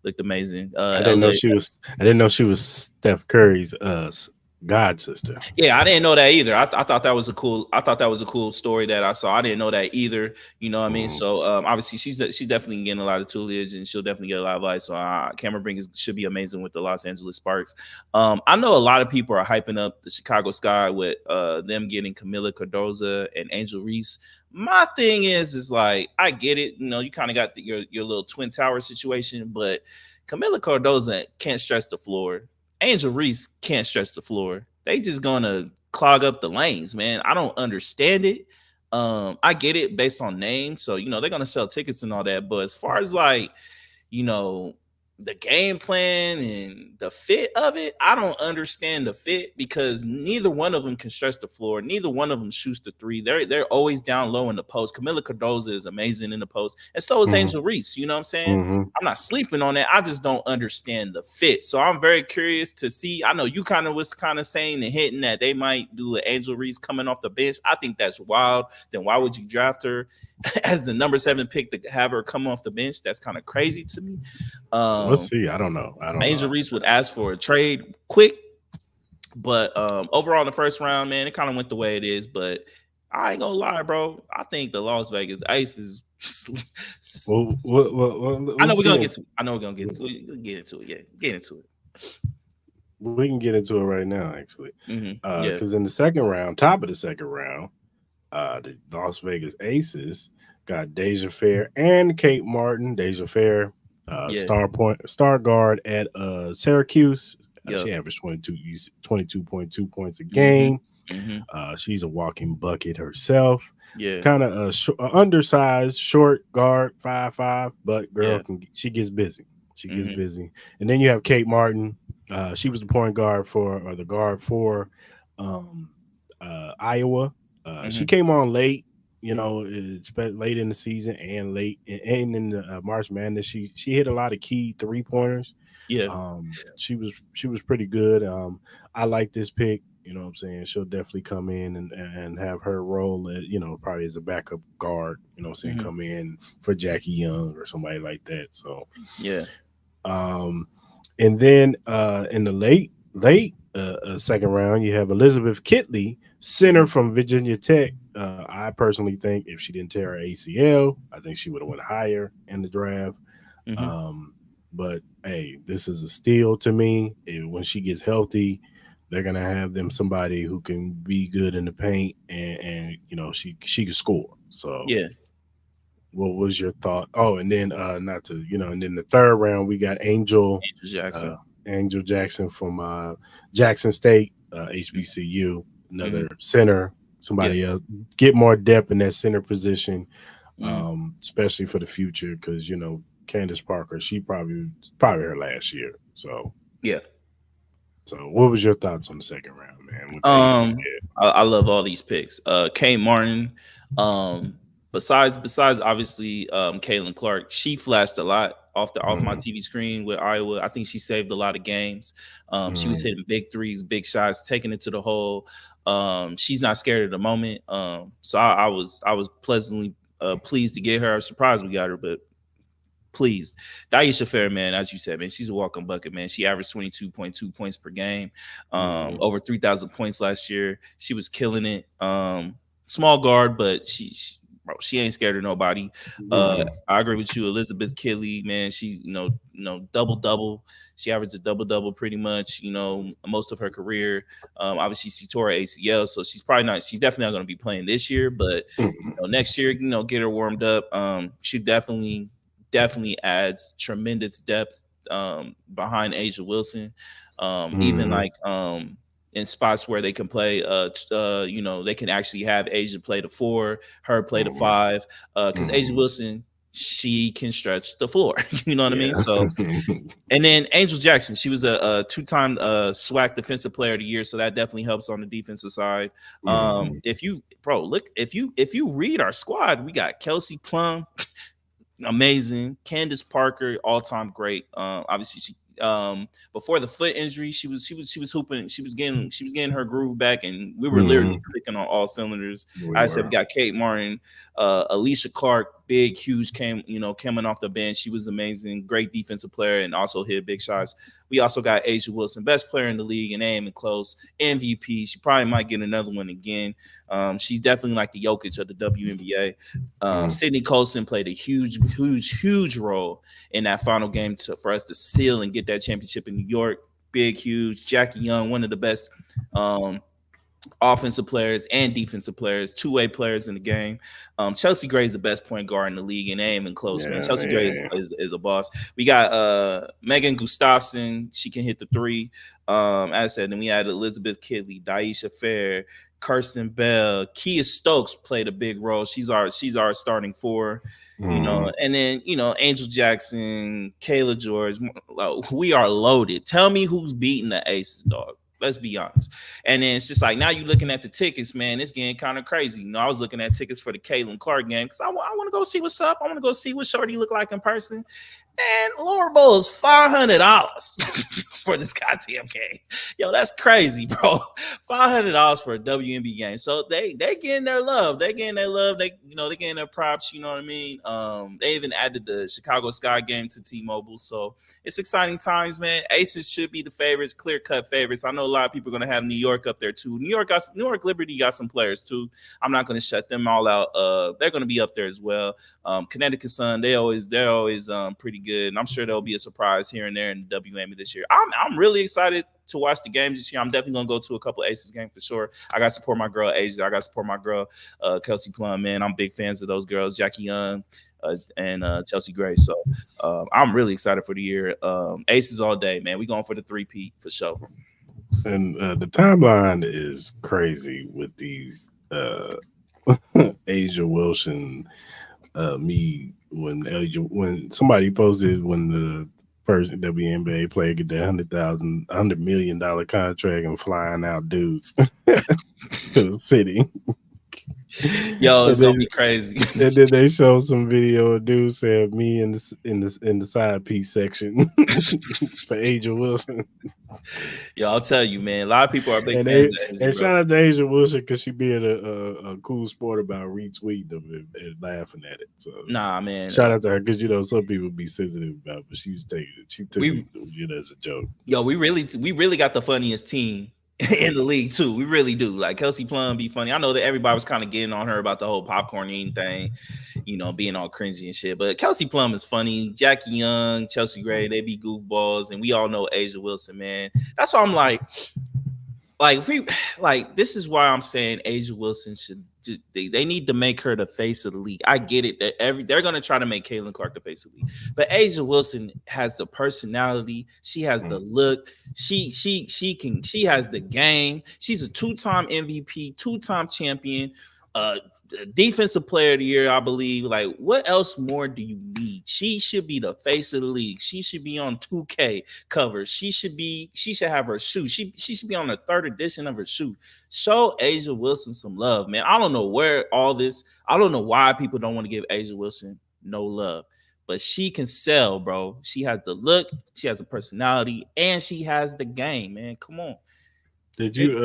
Looked amazing. I didn't know she was. I didn't know she was Steph Curry's god sister. Yeah, I didn't know that either. I thought that was a cool. I thought that was a cool story that I saw. I didn't know that either. You know what I mean? So obviously she's definitely getting a lot of tutelage and she'll definitely get a lot of life. So Cameron Brink should be amazing with the Los Angeles Sparks. I know a lot of people are hyping up the Chicago Sky with them getting Camila Cardoza and Angel Reese. My thing is like I get it. You kind of got your little twin tower situation, but Camila Cardoza can't stretch the floor. Angel Reese can't stretch the floor. They just gonna clog up the lanes, man. I don't understand it. I get it based on name, so they're gonna sell tickets and all that. But as far as like, you know, the game plan and the fit of it, I don't understand the fit because neither one of them can stretch the floor. Neither one of them shoots the three. They're always down low in the post. Camila Cardoza is amazing in the post, and so is Angel Reese. You know what I'm saying? I'm not sleeping on that. I just don't understand the fit. So I'm very curious to see. I know you kind of was kind of saying and hinting that they might do an Angel Reese coming off the bench. I think that's wild. Then why would you draft her as the number 7 pick to have her come off the bench? That's kind of crazy to me. We'll see. I don't know. Angel Reese would ask for a trade quick, but overall in the first round, man, it kind of went the way it is. But I ain't gonna lie, bro. I think the Las Vegas Aces. Well, I know we're gonna get to. I know we're gonna get to it. We'll get into it. Yeah, get into it. We can get into it right now, actually. Because in the second round, top of the second round, the Las Vegas Aces got Deja Fair and Kate Martin. Deja Fair, star guard at Syracuse. She averaged 22.2 points a game. She's a walking bucket herself. Yeah, kind of undersized, short guard, 5'5", but girl she gets busy. She gets busy. And then you have Kate Martin. She was the point guard or the guard for Iowa. She came on late, late in the season and late and in the March Madness. She hit a lot of key 3-pointers. She was pretty good. I like this pick. You know what I'm saying? She'll definitely come in and have her role at, probably as a backup guard, come in for Jackie Young or somebody like that. So and then in the late second round, you have Elizabeth Kitley, center from Virginia Tech. I personally think if she didn't tear her ACL, I think she would have went higher in the draft. But hey, this is a steal to me. When she gets healthy, they're gonna have them somebody who can be good in the paint and she can score. So what was your thought? Oh, and then and then the third round we got Angel Jackson from Jackson State, HBCU, another center. Yeah. somebody else, get more depth in that center position, Mm. especially for the future. Because Candace Parker, she probably her last year. Yeah. So what was your thoughts on the second round, man? With the Aces, Um, I love all these picks. Kay Martin. Besides obviously Caitlin Clark, she flashed a lot off my mm, TV screen with Iowa. I think she saved a lot of games. She was mm, hitting big threes, big shots, taking it to the hole. She's not scared at the moment. So I was pleasantly pleased to get her. I'm surprised we got her, but pleased. Daisha Fair, man, as you said, man, she's a walking bucket, man. She averaged 22.2 points per game, mm, over 3,000 points last year. She was killing it. Small guard, but bro, she ain't scared of nobody. mm, I agree with you, Elizabeth Kidley, man. She, double. She averaged a double double pretty much, most of her career. Obviously, she tore her ACL, so she's probably not. She's definitely not going to be playing this year, but mm, next year, get her warmed up. She definitely adds tremendous depth behind Asia Wilson. Even mm, like in spots where they can play, they can actually have Asia play the 4, her play the mm, 5, because Asia mm. Wilson, she can stretch the floor. You know what I mean? Yeah. So, and then Angel Jackson, she was a 2-time SWAC Defensive Player of the Year, so that definitely helps on the defensive side. Mm, If you, bro, look, if you read our squad, we got Kelsey Plum, amazing. Candace Parker, all time great. Obviously she before the foot injury, she was hooping, she was getting her groove back, and we were literally mm. clicking on all cylinders. We I said we were. got Kate Martin, Alicia Clark, big, huge, coming off the bench. She was amazing, great defensive player, and also hit big shots. We also got Asia Wilson, best player in the league, and aiming close, MVP. She probably might get another one again. She's definitely like the Jokic of the WNBA. Mm, Sydney Colson played a huge role in that final game for us to seal and get that championship in New York. Big, huge. Jackie Young, one of the best um, offensive players and defensive players, two-way players in the game. Chelsea Gray is the best point guard in the league, and they ain't even close, man. yeah, Chelsea Gray is, yeah. is, is a boss. We got Megan Gustafson. She can hit the 3. As I said, then we had Elizabeth Kidley, Daisha Fair, Kirsten Bell, Kia Stokes played a big role. She's our starting 4, Mm, and then Angel Jackson, Kayla George. We are loaded. Tell me who's beating the Aces, dog. Let's be honest. And then it's just like now you're looking at the tickets, man. It's getting kind of crazy. I was looking at tickets for the Caitlin Clark game because I want to go see what's up. I want to go see what Shorty look like in person. And lower bowl is $500 for this goddamn game. Yo, that's crazy, bro. $500 for a WNBA game. So they getting their love. They getting their love. They getting their props. You know what I mean? They even added the Chicago Sky game to T-Mobile. So it's exciting times, man. Aces should be the favorites, clear cut favorites. I know a lot of people are gonna have New York up there too. New York Liberty got some players too. I'm not gonna shut them all out. They're gonna be up there as well. Connecticut Sun, they're always pretty good, and I'm sure there'll be a surprise here and there in the WNBA this year. I'm really excited to watch the games this year. I'm definitely gonna go to a couple Aces games for sure. I got to support my girl Asia. I got to support my girl Kelsey Plum. Man, I'm big fans of those girls, Jackie Young and Chelsea Gray. So I'm really excited for the year. Aces all day, man. We going for the 3-peat for sure. and the timeline is crazy with these Asia Wilson. Me when somebody posted when the first WNBA player get that $100 million contract and flying out dudes to the city. Yo, it's and gonna then be crazy. and then they show some video of dudes said me in the side piece section for Asia Wilson. Yo, I'll tell you, man. A lot of people are big And fans they of Asia, and bro. shout out to Asia Wilson because she being a cool sport about retweeting them and laughing at it. So Nah, man. shout out to her because some people be sensitive about, but she was taking it. She took We it as a joke. we really got the funniest team in the league too. We really do. Like Kelsey Plum be funny. I know that everybody was kind of getting on her about the whole popcorn eating thing, being all cringy and shit. But Kelsey Plum is funny. Jackie Young, Chelsea Gray, they be goofballs, and we all know Asia Wilson, man. That's why I'm like this is why I'm saying Asia Wilson they need to make her the face of the league. I get it that they're gonna try to make Caitlin Clark the face of the league, but Asia Wilson has the personality. She has the look. She has the game. She's a 2-time MVP, 2-time champion. Defensive player of the year, I believe. Like, what else more do you need? She should be the face of the league. She should be on 2K covers. She should have her shoe. She should be on the 3rd edition of her shoe. Show Asia Wilson some love, man. I don't know I don't know why people don't want to give Asia Wilson no love, but she can sell, bro. She has the look, she has the personality, and she has the game, man. Come on. Did you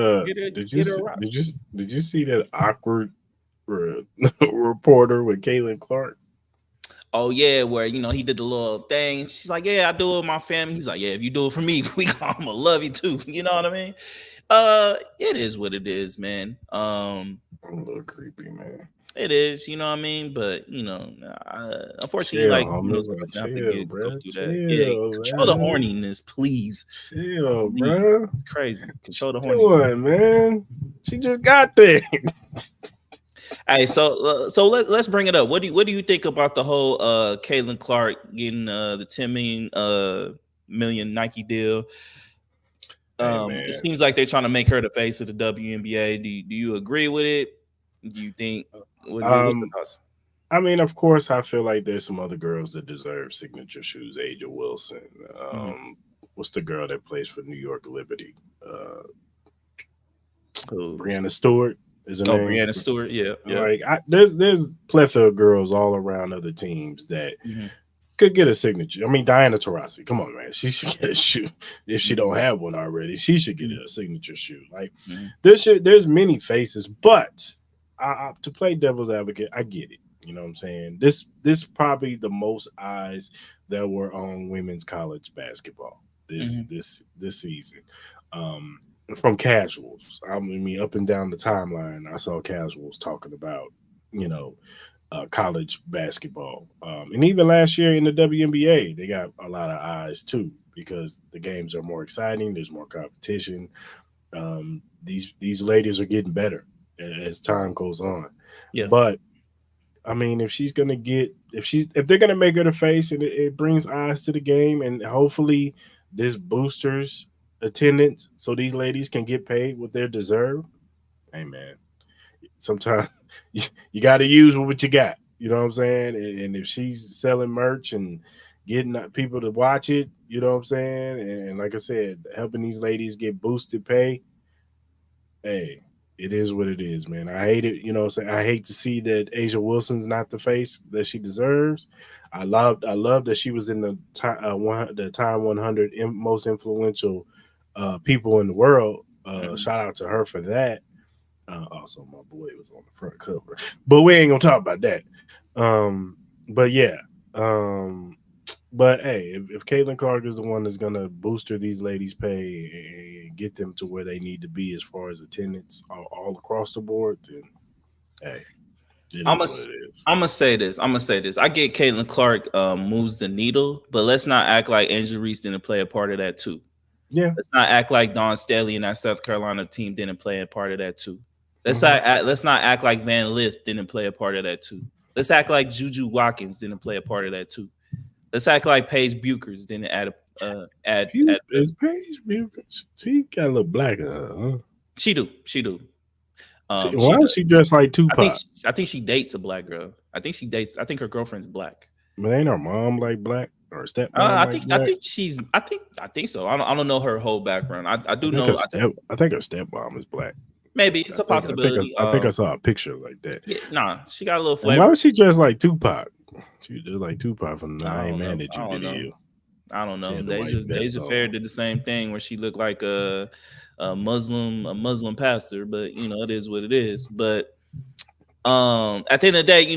see that awkward reporter with Caitlin Clark? Oh yeah, where he did the little thing. She's like, "Yeah, I do it with my family." He's like, "Yeah, if you do it for me, I'm gonna love you too." You know what I mean? It is what it is, man. A little creepy, man. It is, you know what I mean? But unfortunately, like those girls have to go through that. Yeah, control the horniness, please. Chill, bro. It's crazy. Control the horniness, man. She just got there. Hey, so let's bring it up. What do you think about the whole Caitlin Clark getting the 10 million Nike deal? It seems like they're trying to make her the face of the WNBA. Do you agree with it? Do you think? What's the thoughts? I mean, of course, I feel like there's some other girls that deserve signature shoes. Asia Wilson. What's the girl that plays for New York Liberty? Brianna Stewart. Brianna Stewart, yeah. Like there's plethora of girls all around other teams that could get a signature. I mean, Diana Taurasi, come on, man, she should get a shoe if she don't have one already. She should get a signature shoe. Like there's many faces, but to play devil's advocate, I get it. You know what I'm saying? This probably the most eyes that were on women's college basketball this season. From casuals. I mean, up and down the timeline, I saw casuals talking about, college basketball. And even last year in the WNBA, they got a lot of eyes too, because the games are more exciting. There's more competition. These ladies are getting better as time goes on. Yeah. But I mean, if they're gonna make her the face, and it brings eyes to the game, and hopefully this boosters attendance so these ladies can get paid what they deserve. Hey man, sometimes you got to use what you got. You know what I'm saying? And if she's selling merch and getting people to watch it, you know what I'm saying? And like I said, helping these ladies get boosted pay. Hey, it is what it is, man. I hate it. You know what I'm saying? I hate to see that Asia Wilson's not the face that she deserves. I love that she was in the Time 100 most influential people in the world. Shout out to her for that. Also, my boy was on the front cover, but we ain't gonna talk about that. But yeah, but hey, if Caitlin Clark is the one that's gonna booster these ladies' pay and get them to where they need to be as far as attendance all across the board, then hey. I'm gonna say this. I get Caitlin Clark moves the needle, but let's not act like Angel Reese didn't play a part of that too. Yeah. Let's not act like Dawn Staley and that South Carolina team didn't play a part of that too. Let's not act like Van Lith didn't play a part of that too. Let's act like Juju Watkins didn't play a part of that too. Let's act like Paige Buchers didn't add. Is Paige Buchers? She got a little black. Huh? She do. Why is she dressed like Tupac? I think she dates a black girl. I think her girlfriend's black. But ain't her mom like black or stepmom? I think so. I don't know her whole background. I think her stepmom is black. Maybe it's a possibility. I think I saw a picture like that. Yeah, nah, she got a little flavor. Why was she dressed like Tupac? She was just like Tupac from the I Ain't Mad at You video. I don't know. Deja Fair did the same thing where she looked like a Muslim pastor, but it is what it is. But at the end of the day,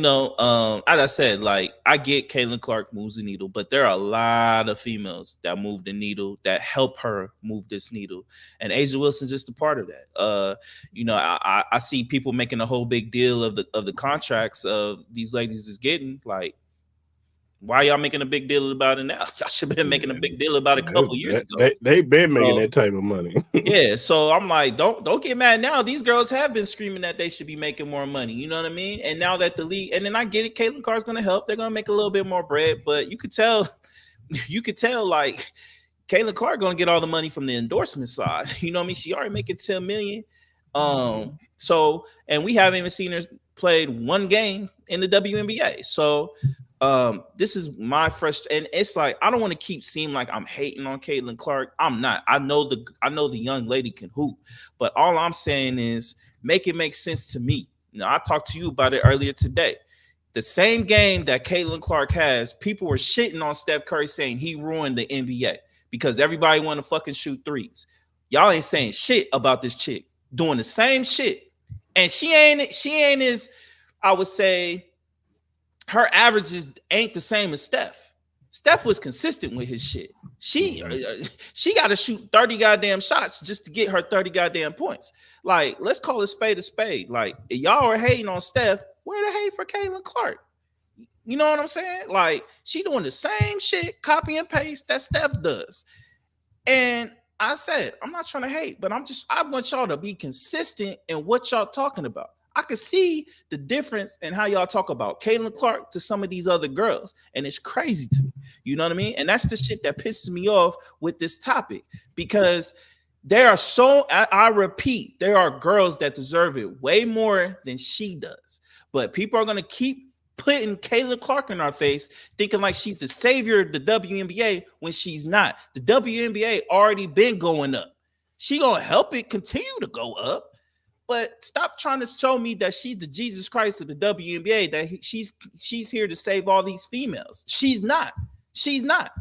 as I said, like I get Caitlin Clark moves the needle, but there are a lot of females that move the needle that help her move this needle, and Asia Wilson's just a part of that. I see people making a whole big deal of the contracts of these ladies is getting. Like, Why y'all making a big deal about it now? Y'all should have been making a big deal about it a couple years ago. They've been making that type of money. Yeah, so I'm like, don't get mad now. These girls have been screaming that they should be making more money. You know what I mean? And now that the league, and then I get it, Caitlin Clark's going to help. They're going to make a little bit more bread, but you could tell, like Caitlin Clark going to get all the money from the endorsement side. You know what I mean? She already making $10 million. So, and we haven't even seen her played one game in the WNBA. So, this is my frustration. And it's like, I don't want to keep seeming like I'm hating on Caitlin Clark. I'm not. I know the young lady can hoop, but all I'm saying is make it make sense to me. Now, I talked to you about it earlier today. The same game that Caitlin Clark has, people were shitting on Steph Curry saying he ruined the NBA because everybody want to fucking shoot threes. Y'all ain't saying shit about this chick doing the same shit. And she ain't as, I would say, her averages ain't the same as Steph. Steph was consistent with his shit. She got to shoot 30 goddamn shots just to get her 30 goddamn points. Like, let's call it spade a spade. Like, y'all are hating on Steph. Where the hate for Caitlin Clark? You know what I'm saying? Like, she doing the same shit, copy and paste that Steph does. And I said, I'm not trying to hate, but I want y'all to be consistent in what y'all talking about. I could see the difference in how y'all talk about Caitlin Clark to some of these other girls, and it's crazy to me. You know what I mean? And that's the shit that pisses me off with this topic, because there are I repeat, there are girls that deserve it way more than she does. But people are going to keep putting Caitlin Clark in our face, thinking like she's the savior of the WNBA when she's not. The WNBA already been going up. She going to help it continue to go up. But stop trying to show me that she's the Jesus Christ of the WNBA, that she's here to save all these females. She's not. She's not.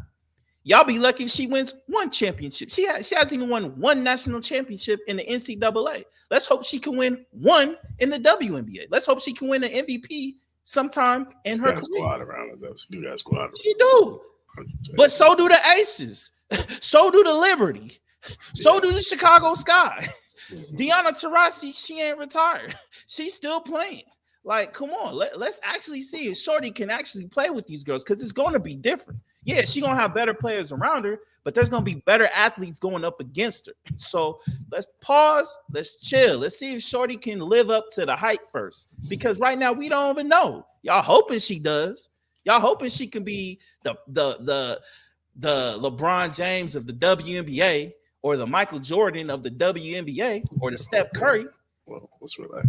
Y'all be lucky if she wins one championship. She hasn't even won one national championship in the NCAA. Let's hope she can win one in the WNBA. Let's hope she can win an MVP sometime in her career. Squad around her, though. She do got squad around. She do. 100%. But so do the Aces. So do the Liberty. So do the Chicago Sky. Deanna Taurasi, she ain't retired. She's still playing. Like, come on. Let's actually see if Shorty can actually play with these girls, because it's going to be different. Yeah, she's going to have better players around her, but there's going to be better athletes going up against her. So let's pause. Let's chill. Let's see if Shorty can live up to the hype first, because right now we don't even know. Y'all hoping she does. Y'all hoping she can be the LeBron James of the WNBA, or the Michael Jordan of the WNBA, or the Steph Curry. Well, let's relax.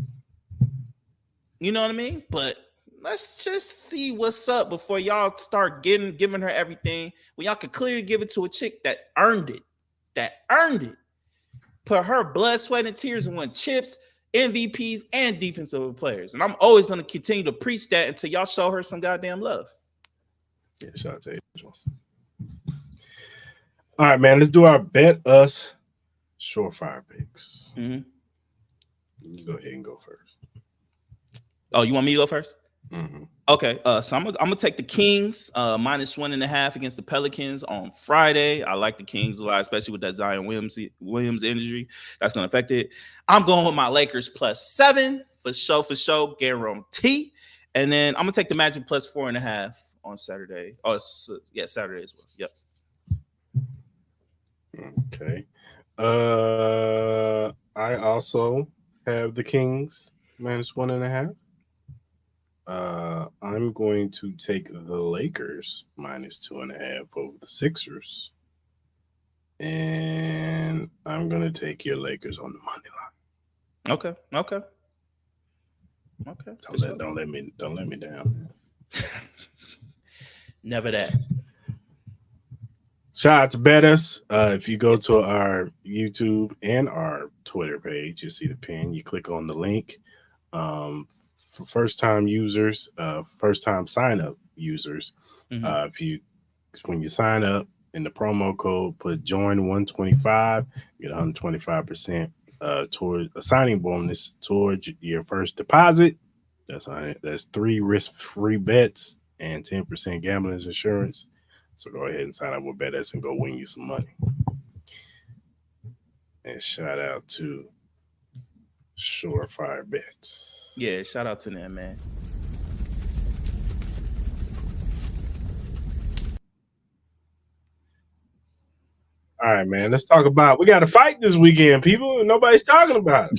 You know what I mean? But let's just see what's up before y'all start giving her everything, when y'all could clearly give it to a chick that earned it. Put her blood, sweat, and tears and won chips, MVPs, and defensive players. And I'm always going to continue to preach that until y'all show her some goddamn love. Yeah, shout out to Angels. All right, man, let's do our Bet Us Surefire picks. Mm-hmm. You go ahead and go first. Oh, you want me to go first? Mm-hmm. Okay, so I'm gonna take the Kings -1.5 against the Pelicans on Friday. I like the Kings a lot, especially with that Zion Williams injury. That's gonna affect it. I'm going with my Lakers +7 for show, guarantee. And then I'm gonna take the Magic +4.5 on Saturday. Oh, yeah, Saturday as well. Yep. Okay. I also have the Kings -1.5. I'm going to take the Lakers -2.5 over the Sixers. And I'm going to take your Lakers on the money line. Okay. Don't let me down. Never that. Shout out to Bet Us. If you go to our YouTube and our Twitter page, you see the pin. You click on the link. For first-time users, first-time sign-up users, when you sign up in the promo code, put join125, get 125% toward a signing bonus towards your first deposit. That's 3 risk-free bets and 10% gambling insurance. So go ahead and sign up with Bet Us and go win you some money. And shout out to Surefire Bets. Yeah, shout out to them, man. All right, man. Let's talk about. We got to fight this weekend, people. And nobody's talking about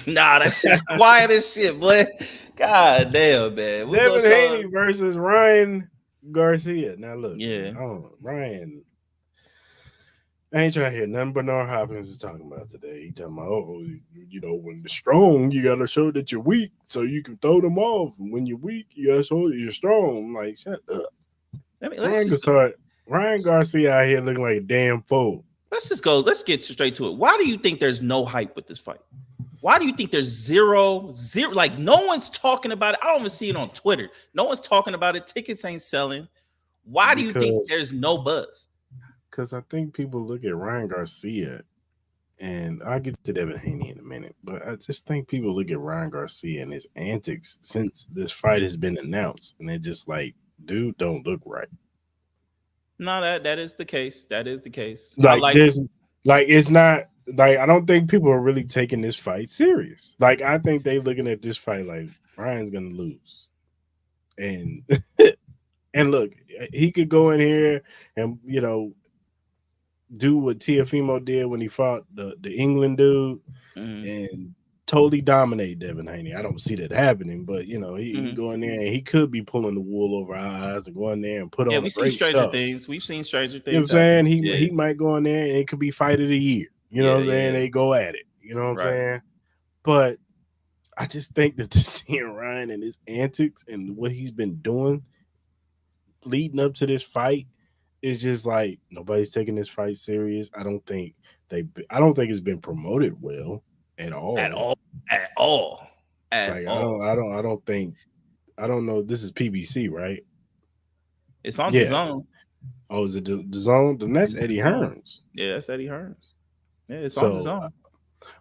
Nah, that shit's quiet as shit, boy. God damn, man. We go Devin Haney Sean. versus Ryan Garcia. Now look, man. Yeah. Ryan. I ain't trying to hear nothing Bernard Hopkins is talking about today. He talking about, oh, when you're strong, you gotta show that you're weak so you can throw them off. And when you're weak, you gotta show that you're strong. I'm like, shut up. Ryan Garcia out here looking like a damn fool. Let's just go. Let's get straight to it. Why do you think there's no hype with this fight? Why do you think there's zero? Like, no one's talking about it. I don't even see it on Twitter. No one's talking about it. Tickets ain't selling. Why do you think there's no buzz? Because I think people look at Ryan Garcia, and I'll get to Devin Haney in a minute, but I just think people look at Ryan Garcia and his antics since this fight has been announced, and they're just like, dude, don't look right. No, that is the case. That is the case. It's not like I don't think people are really taking this fight serious. Like I think they looking at this fight like Ryan's gonna lose, and and look, he could go in here and do what Teofimo did when he fought the England dude and totally dominate Devin Haney. I don't see that happening, but he can go in there and he could be pulling the wool over our eyes to go in there and put on. We've seen stranger things. We've seen stranger things. You know what I'm saying? He might go in there and it could be fight of the year. You know what I'm saying? They go at it. You know what I'm saying? But I just think that seeing Ryan and his antics and what he's been doing leading up to this fight is just like nobody's taking this fight serious. I don't think it's been promoted well at all. At all. I don't know. This is PBC, right? It's on the zone. Oh, is it the zone? Then that's Eddie Hearns. Yeah, that's Eddie Hearns. Yeah, it's on the zone.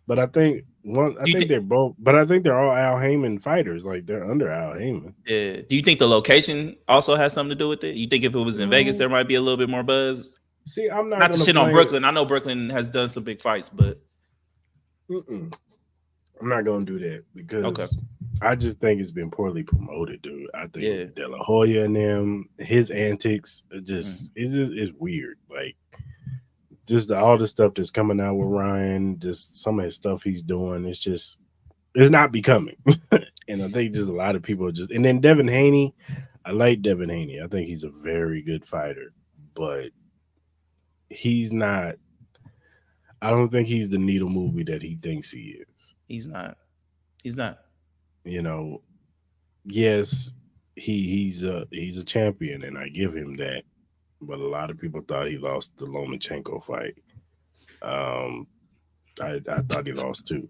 But I think they're both. But I think they're all Al Heyman fighters. Like they're under Al Heyman. Yeah. Do you think the location also has something to do with it? You think if it was in Vegas, there might be a little bit more buzz? See, I'm not to shit on Brooklyn. I know Brooklyn has done some big fights, but I'm not gonna do that because I just think it's been poorly promoted, dude. I think De La Hoya and them, his antics, it's weird. Like just all the stuff that's coming out with Ryan, just some of his stuff he's doing, it's not becoming. And I think just a lot of people and then Devin Haney, I like Devin Haney. I think he's a very good fighter, but he's not. I don't think he's the needle movie that he thinks he is. He's not. Yes, he's a champion, and I give him that. But a lot of people thought he lost the Lomachenko fight. I thought he lost too.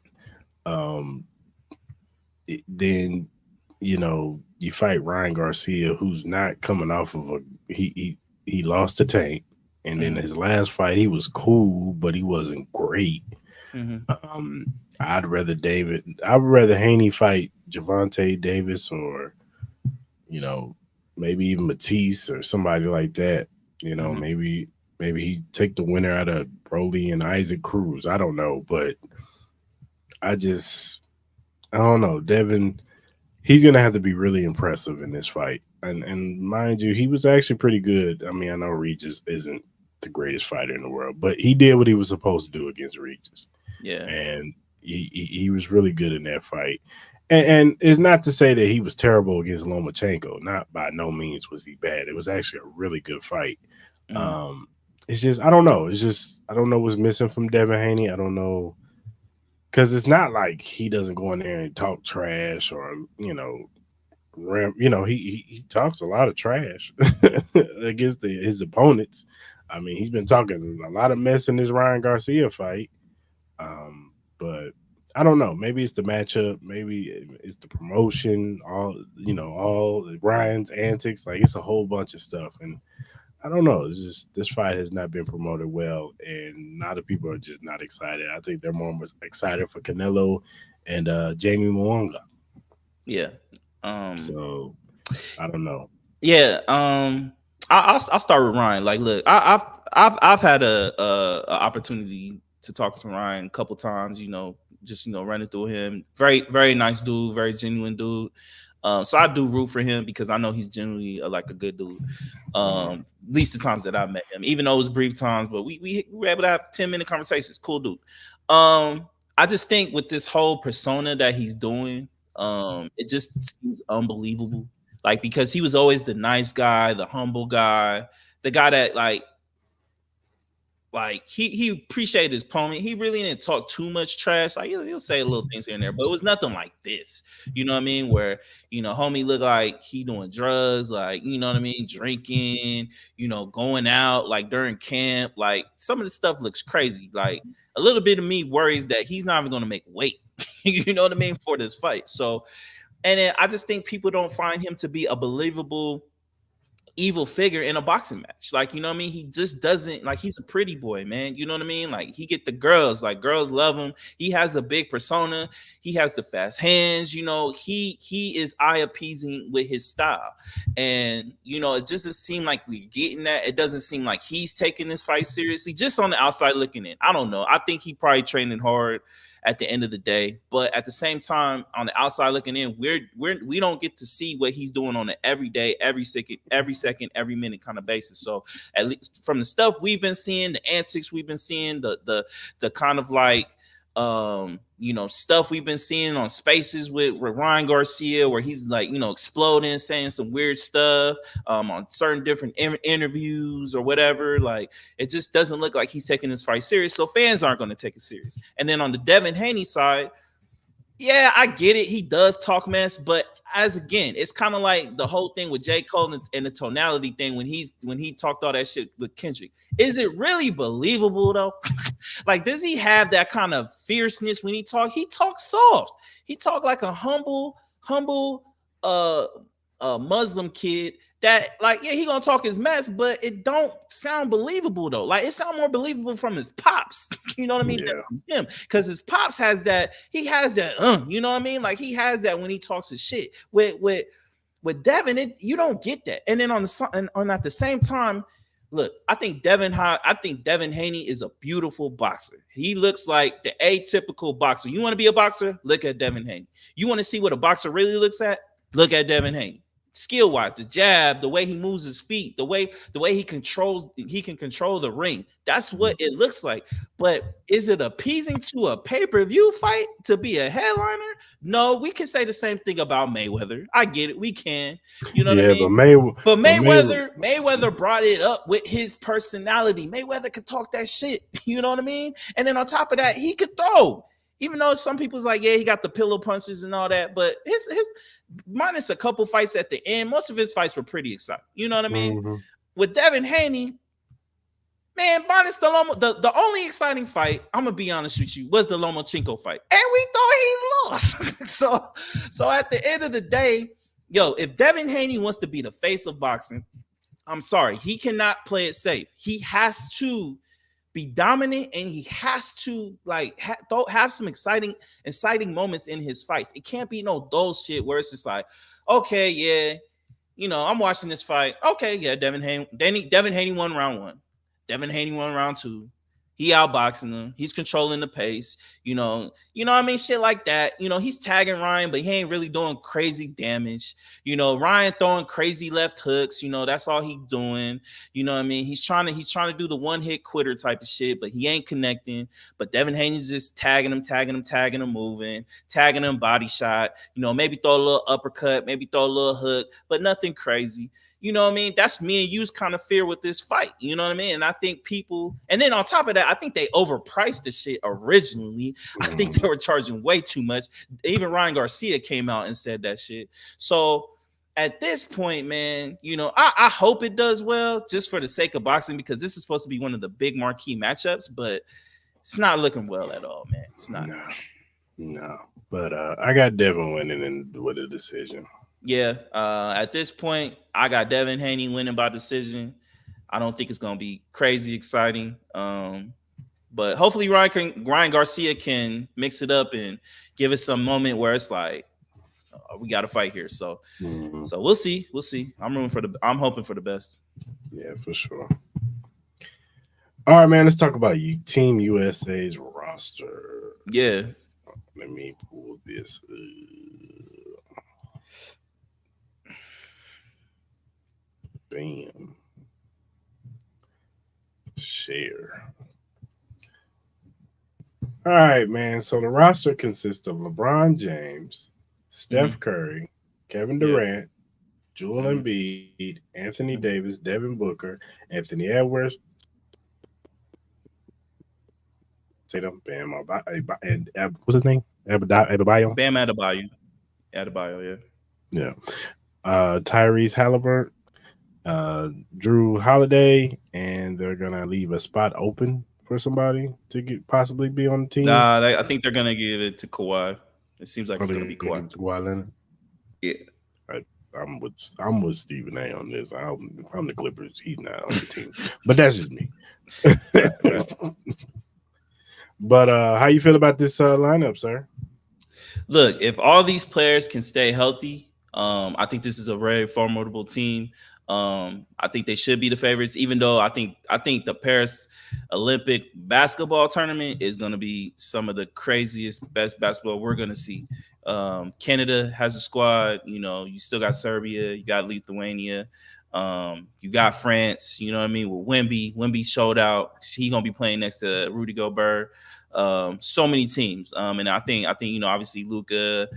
Then you fight Ryan Garcia, who's not coming off of he lost to Tank, and then his last fight he was cool, but he wasn't great. I'd rather Haney fight Gervonta Davis or maybe even Matisse or somebody like that. Maybe he take the winner out of Broly and Isaac Cruz. I don't know, but I don't know. Devin, he's gonna have to be really impressive in this fight. And mind you, he was actually pretty good. I mean, I know Regis isn't the greatest fighter in the world, but he did what he was supposed to do against Regis. Yeah. And he was really good in that fight. And it's not to say that he was terrible against Lomachenko. Not by no means was he bad. It was actually a really good fight. It's just I don't know. It's just I don't know what's missing from Devin Haney. I don't know, because it's not like he doesn't go in there and talk trash or he talks a lot of trash against his opponents. I mean, he's been talking a lot of mess in this Ryan Garcia fight. But I don't know. Maybe it's the matchup. Maybe it's the promotion. All Ryan's antics. Like it's a whole bunch of stuff, and I don't know. It's just this fight has not been promoted well, and a lot of people are just not excited. I think they're more excited for Canelo and Jamie Mwanga. Yeah. So I don't know. Yeah. I'll start with Ryan. Like, look, I've had a opportunity to talk to Ryan a couple times. Just running through him. Very, very nice dude. Very genuine dude. So I do root for him because I know he's generally like a good dude. At least the times that I met him, even though it was brief times, but we were able to have 10-minute conversations. Cool dude. I just think with this whole persona that he's doing, it just seems unbelievable. Like, because he was always the nice guy, the humble guy, the guy that like he appreciated his opponent. He really didn't talk too much trash. Like he'll say little things here and there, but it was nothing like this. You know what I mean? Where homie looked like he doing drugs, like what I mean, drinking, going out like during camp. Like some of the stuff looks crazy. Like a little bit of me worries that he's not even gonna make weight. You know what I mean, for this fight. So, and then I just think people don't find him to be a believable evil figure in a boxing match. Like, you know what I mean? He just doesn't, like, he's a pretty boy, man. You know what I mean? Like, he get the girls, like girls love him. He has a big persona. He has the fast hands, he is eye appeasing with his style. And, it just doesn't seem like we're getting that. It doesn't seem like he's taking this fight seriously, just on the outside looking in. I don't know. I think he probably training hard at the end of the day, but at the same time, on the outside looking in, we don't get to see what he's doing on an everyday, every second, every minute kind of basis. So at least from the stuff we've been seeing, the antics we've been seeing, the kind of like stuff we've been seeing on Spaces with Ryan Garcia, where he's like exploding, saying some weird stuff on certain different interviews or whatever. Like, it just doesn't look like he's taking this fight serious, so fans aren't going to take it serious. And then on the Devin Haney side, yeah, I get it. He does talk mess, but again, it's kind of like the whole thing with J. Cole and the tonality thing when he talked all that shit with Kendrick. Is it really believable though? Like, does he have that kind of fierceness when he talk? He talks soft. He talk like a humble Muslim kid that, like, yeah, he gonna talk his mess, but it don't sound believable though. Like, it sound more believable from his pops. You know what I mean? Yeah. Than from him, because his pops has that. He has that. You know what I mean? Like, he has that when he talks his shit. With Devin, you don't get that. And then on at the same time, look, I think Devin Haney is a beautiful boxer. He looks like the atypical boxer. You want to be a boxer? Look at Devin Haney. You want to see what a boxer really looks at? Look at Devin Haney. Skill wise, the jab, the way he moves his feet, the way he can control the ring. That's what it looks like. But is it appeasing to a pay-per-view fight to be a headliner? No, we can say the same thing about Mayweather. I get it. We can. You know what I mean? But Mayweather brought it up with his personality. Mayweather could talk that shit. You know what I mean? And then on top of that, he could throw. Even though some people's like, yeah, he got the pillow punches and all that, but his minus a couple fights at the end, most of his fights were pretty exciting. You know what I mean? Mm-hmm. With Devin Haney, man, minus the only exciting fight, I'm gonna be honest with you, was the Lomachenko fight, and we thought he lost. so at the end of the day, if Devin Haney wants to be the face of boxing, I'm sorry, he cannot play it safe. He has to be dominant, and he has to have some exciting moments in his fights. It can't be no dull shit where it's just like, okay, yeah, I'm watching this fight. Okay, yeah, Devin Haney won round 1. Devin Haney won round 2. He outboxing him. He's controlling the pace. You know what I mean? Shit like that. He's tagging Ryan, but he ain't really doing crazy damage. Ryan throwing crazy left hooks. That's all he's doing. You know what I mean? He's trying to do the one-hit quitter type of shit, but he ain't connecting. But Devin Haney's just tagging him, moving, tagging him, body shot. Maybe throw a little uppercut, maybe throw a little hook, but nothing crazy. You know what I mean? That's me and you's kind of fear with this fight. You know what I mean? And I think people, and then on top of that, I think they overpriced the shit originally. I think they were charging way too much. Even Ryan Garcia came out and said that shit. So at this point, man, I hope it does well just for the sake of boxing, because this is supposed to be one of the big marquee matchups, but it's not looking well at all, man. It's not. No. But I got Devin winning with a decision. Yeah, at this point, I got Devin Haney winning by decision. I don't think it's going to be crazy exciting. But hopefully Ryan Garcia can mix it up and give us some moment where it's like, we got to fight here. So we'll see. I'm hoping for the best. Yeah, for sure. All right, man, let's talk about Team USA's roster. Yeah. Let me pull this. Bam. Share. All right, man. So the roster consists of LeBron James, Steph Curry, Kevin Yeah. Durant, Joel Embiid, Anthony Davis, Devin Booker, Anthony Edwards. Say them, Bam, and what's his name? Adebayo. Bam Adebayo. Yeah. Yeah. Tyrese Halliburton, Drew Holiday, and they're gonna leave a spot open for somebody to possibly be on the team. Nah, I think they're gonna give it to Kawhi. It seems like Or it's they're gonna gonna be give Kawhi. it to Kawhi Leonard. Yeah. I'm with Stephen A on this. If I'm the Clippers, he's not on the team. But that's just me. Right. But how you feel about this lineup, sir? Look, if all these players can stay healthy, I think this is a very formidable team. I think they should be the favorites, even though I think the Paris Olympic basketball tournament is going to be some of the craziest, best basketball we're going to see. Canada has a squad. You still got Serbia, you got Lithuania, you got France. You know what I mean? With Wemby. Wemby showed out. He gonna be playing next to Rudy Gobert. So many teams. And I think obviously Luka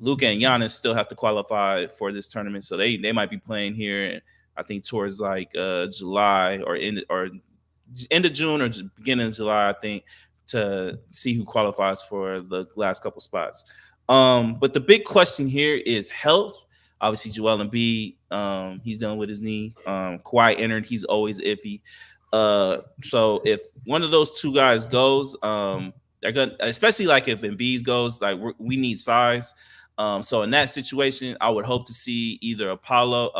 and Giannis still have to qualify for this tournament, so they might be playing here. I think towards like July or end of June or beginning of July, I think, to see who qualifies for the last couple spots. But the big question here is health. Obviously, Joel Embiid, he's dealing with his knee. Kawhi entered, he's always iffy. So if one of those two guys goes, they're gonna, especially like if Embiid goes, like we need size. So in that situation, I would hope to see either Apollo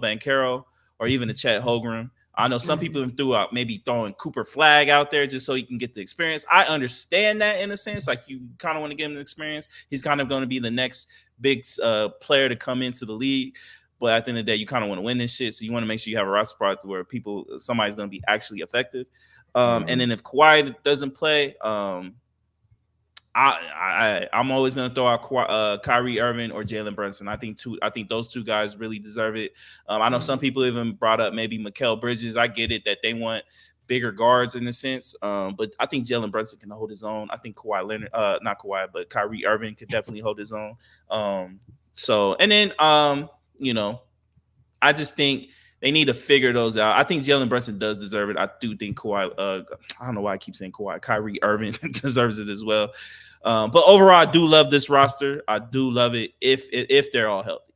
Banchero or even a Chet Holmgren. I know some people threw out maybe throwing Cooper Flag out there just so he can get the experience. I understand that in a sense, like you kind of want to give him the experience. He's kind of going to be the next big player to come into the league. But at the end of the day, you kind of want to win this shit. So you want to make sure you have a roster spot where somebody's going to be actually effective. And then if Kawhi doesn't play, I'm always going to throw out Kyrie Irving or Jalen Brunson. I think those two guys really deserve it. I know some people even brought up maybe Mikal Bridges. I get it that they want bigger guards in a sense, but I think Jalen Brunson can hold his own. I think not Kawhi, but Kyrie Irving could definitely hold his own. So and then I just think they need to figure those out. I think Jalen Brunson does deserve it. I do think Kawhi. I don't know why I keep saying Kawhi. Kyrie Irving deserves it as well. But overall, I do love this roster. I do love it if they're all healthy.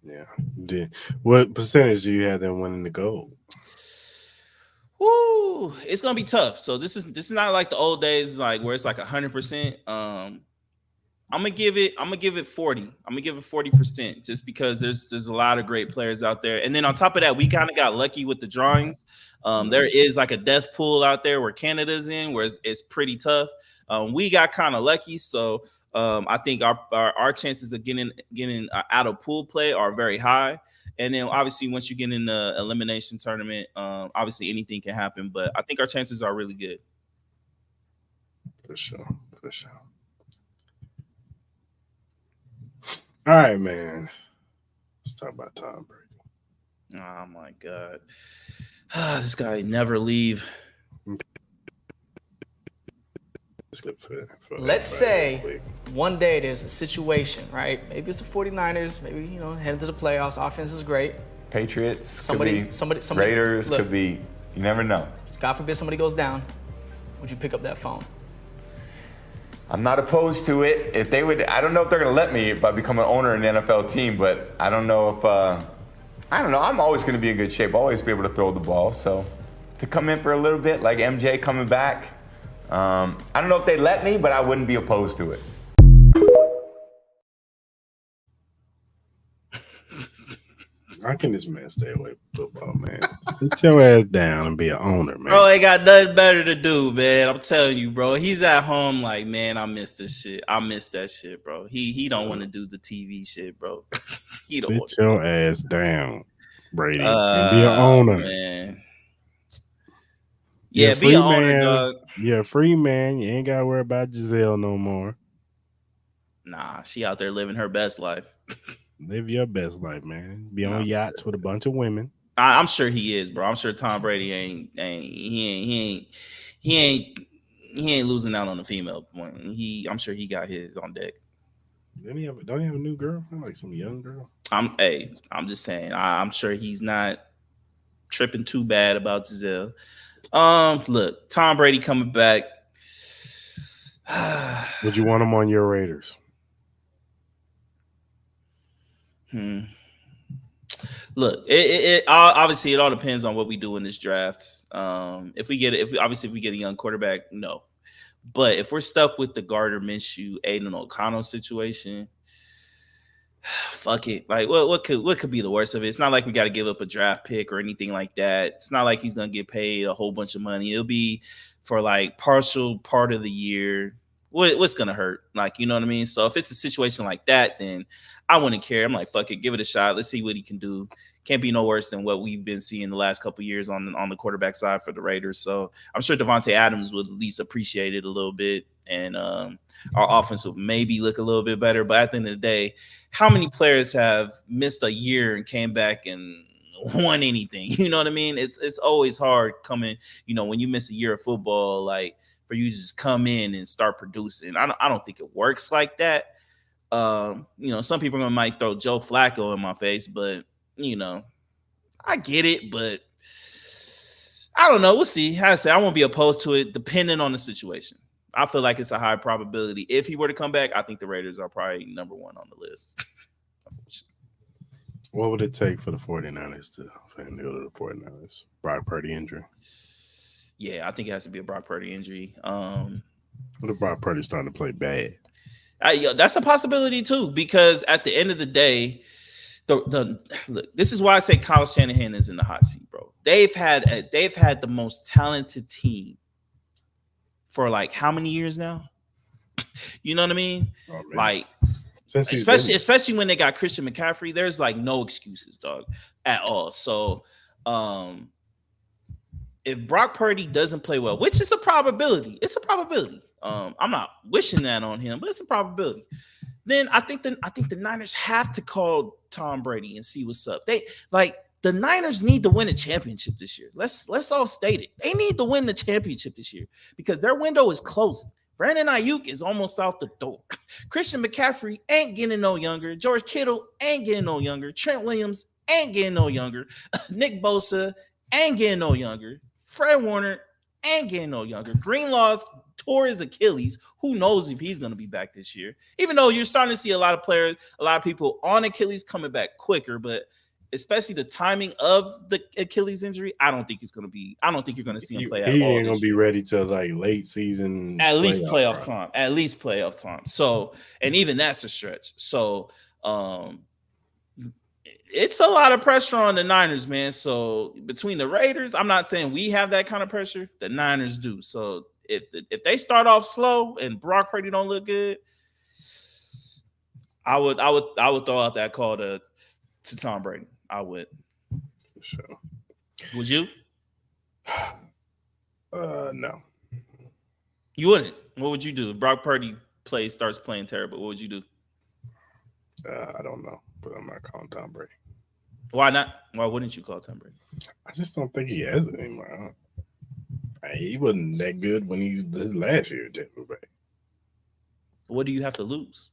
Yeah. What percentage do you have them winning the gold? Woo, it's gonna be tough. So this is not like the old days, like where it's like 100%. I'm gonna give it 40. I'm gonna give it 40% just because there's a lot of great players out there. And then on top of that, we kind of got lucky with the drawings. There is like a death pool out there where Canada's in, where it's pretty tough. We got kind of lucky, so I think our chances of getting out of pool play are very high. And then obviously once you get in the elimination tournament, obviously anything can happen. But I think our chances are really good. For sure. All right, man. Let's talk about Tom Brady. Oh my God, this guy never leave. Let's say one day there's a situation, right? Maybe it's the 49ers, maybe, heading to the playoffs. Offense is great. Patriots, somebody, Raiders, look, could be, you never know. God forbid somebody goes down. Would you pick up that phone? I'm not opposed to it. If they would, I don't know if they're going to let me if I become an owner in an NFL team, but I don't know if, I don't know. I'm always going to be in good shape, always be able to throw the ball. So to come in for a little bit, like MJ coming back, I don't know if they let me, but I wouldn't be opposed to it. How can this man stay away from football, man? Sit your ass down and be an owner, man. Bro, ain't got nothing better to do, man. I'm telling you, bro. He's at home like, man, I miss this shit. I miss that shit, bro. He don't want to do the TV shit, bro. He don't want Sit your ass down, Brady, and be an owner. Man. Yeah, be an owner, dog. You're a free man. You ain't got to worry about Giselle no more. Nah, she out there living her best life. Live your best life, man. Be on yachts with a bunch of women. I'm sure he is, bro. I'm sure Tom Brady ain't losing out on the female point. I'm sure he got his on deck. Don't he have a new girlfriend, like some young girl? I'm just saying. I'm sure he's not tripping too bad about Giselle. Look, Tom Brady coming back. Would you want him on your Raiders? Look, it obviously it all depends on what we do in this draft. If we get a young quarterback, no. But if we're stuck with the Gardner Minshew, Aiden O'Connell situation, fuck it. Like, what could be the worst of it? It's not like we got to give up a draft pick or anything like that. It's not like he's gonna get paid a whole bunch of money. It'll be for like partial part of the year. What's gonna hurt? Like, you know what I mean? So if it's a situation like that, then I wouldn't care. I'm like, fuck it, give it a shot. Let's see what he can do. Can't be no worse than what we've been seeing the last couple of years on the quarterback side for the Raiders. So I'm sure Devontae Adams would at least appreciate it a little bit, and our offense would maybe look a little bit better. But at the end of the day, how many players have missed a year and came back and won anything? You know what I mean? It's always hard coming, when you miss a year of football, like for you to just come in and start producing. I don't think it works like that. Some people might throw Joe Flacco in my face, but I get it, but I don't know. We'll see. How I say, I won't be opposed to it, depending on the situation. I feel like it's a high probability. If he were to come back, I think the Raiders are probably number one on the list. What would it take for the 49ers to go to the 49ers? Brock Purdy injury? Yeah, I think it has to be a Brock Purdy injury. What if Brock Purdy starting to play bad? That's a possibility too, because at the end of the day, look, this is why I say Kyle Shanahan is in the hot seat, bro. They've had the most talented team for like how many years now? You know what I mean? Oh, like, especially when they got Christian McCaffrey, there's like no excuses, dog, at all. So, if Brock Purdy doesn't play well, which is a probability, I'm not wishing that on him, but it's a probability. Then I think the Niners have to call Tom Brady and see what's up. The Niners need to win a championship this year. Let's all state it. They need to win the championship this year because their window is closing. Brandon Ayuk is almost out the door. Christian McCaffrey ain't getting no younger. George Kittle ain't getting no younger. Trent Williams ain't getting no younger. Nick Bosa ain't getting no younger. Fred Warner ain't getting no younger. Greenlaw's tore his Achilles. Who knows if he's going to be back this year? Even though you're starting to see a lot of people on Achilles coming back quicker, but especially the timing of the Achilles injury, I don't think you're going to see him play at all. He ain't going to be ready till like late season. At least playoff time. At least playoff time. So, and even that's a stretch. So, it's a lot of pressure on the Niners, man. So between the Raiders, I'm not saying we have that kind of pressure. The Niners do. So if they start off slow and Brock Purdy don't look good, I would throw out that call to Tom Brady. I would. For sure. Would you? No. You wouldn't. What would you do if Brock Purdy starts playing terrible? What would you do? I don't know, but I'm not calling Tom Brady. Why not? Why wouldn't you call Tom Brady? I just don't think he has it anymore. He wasn't that good when he did last year at Tampa Bay. What do you have to lose?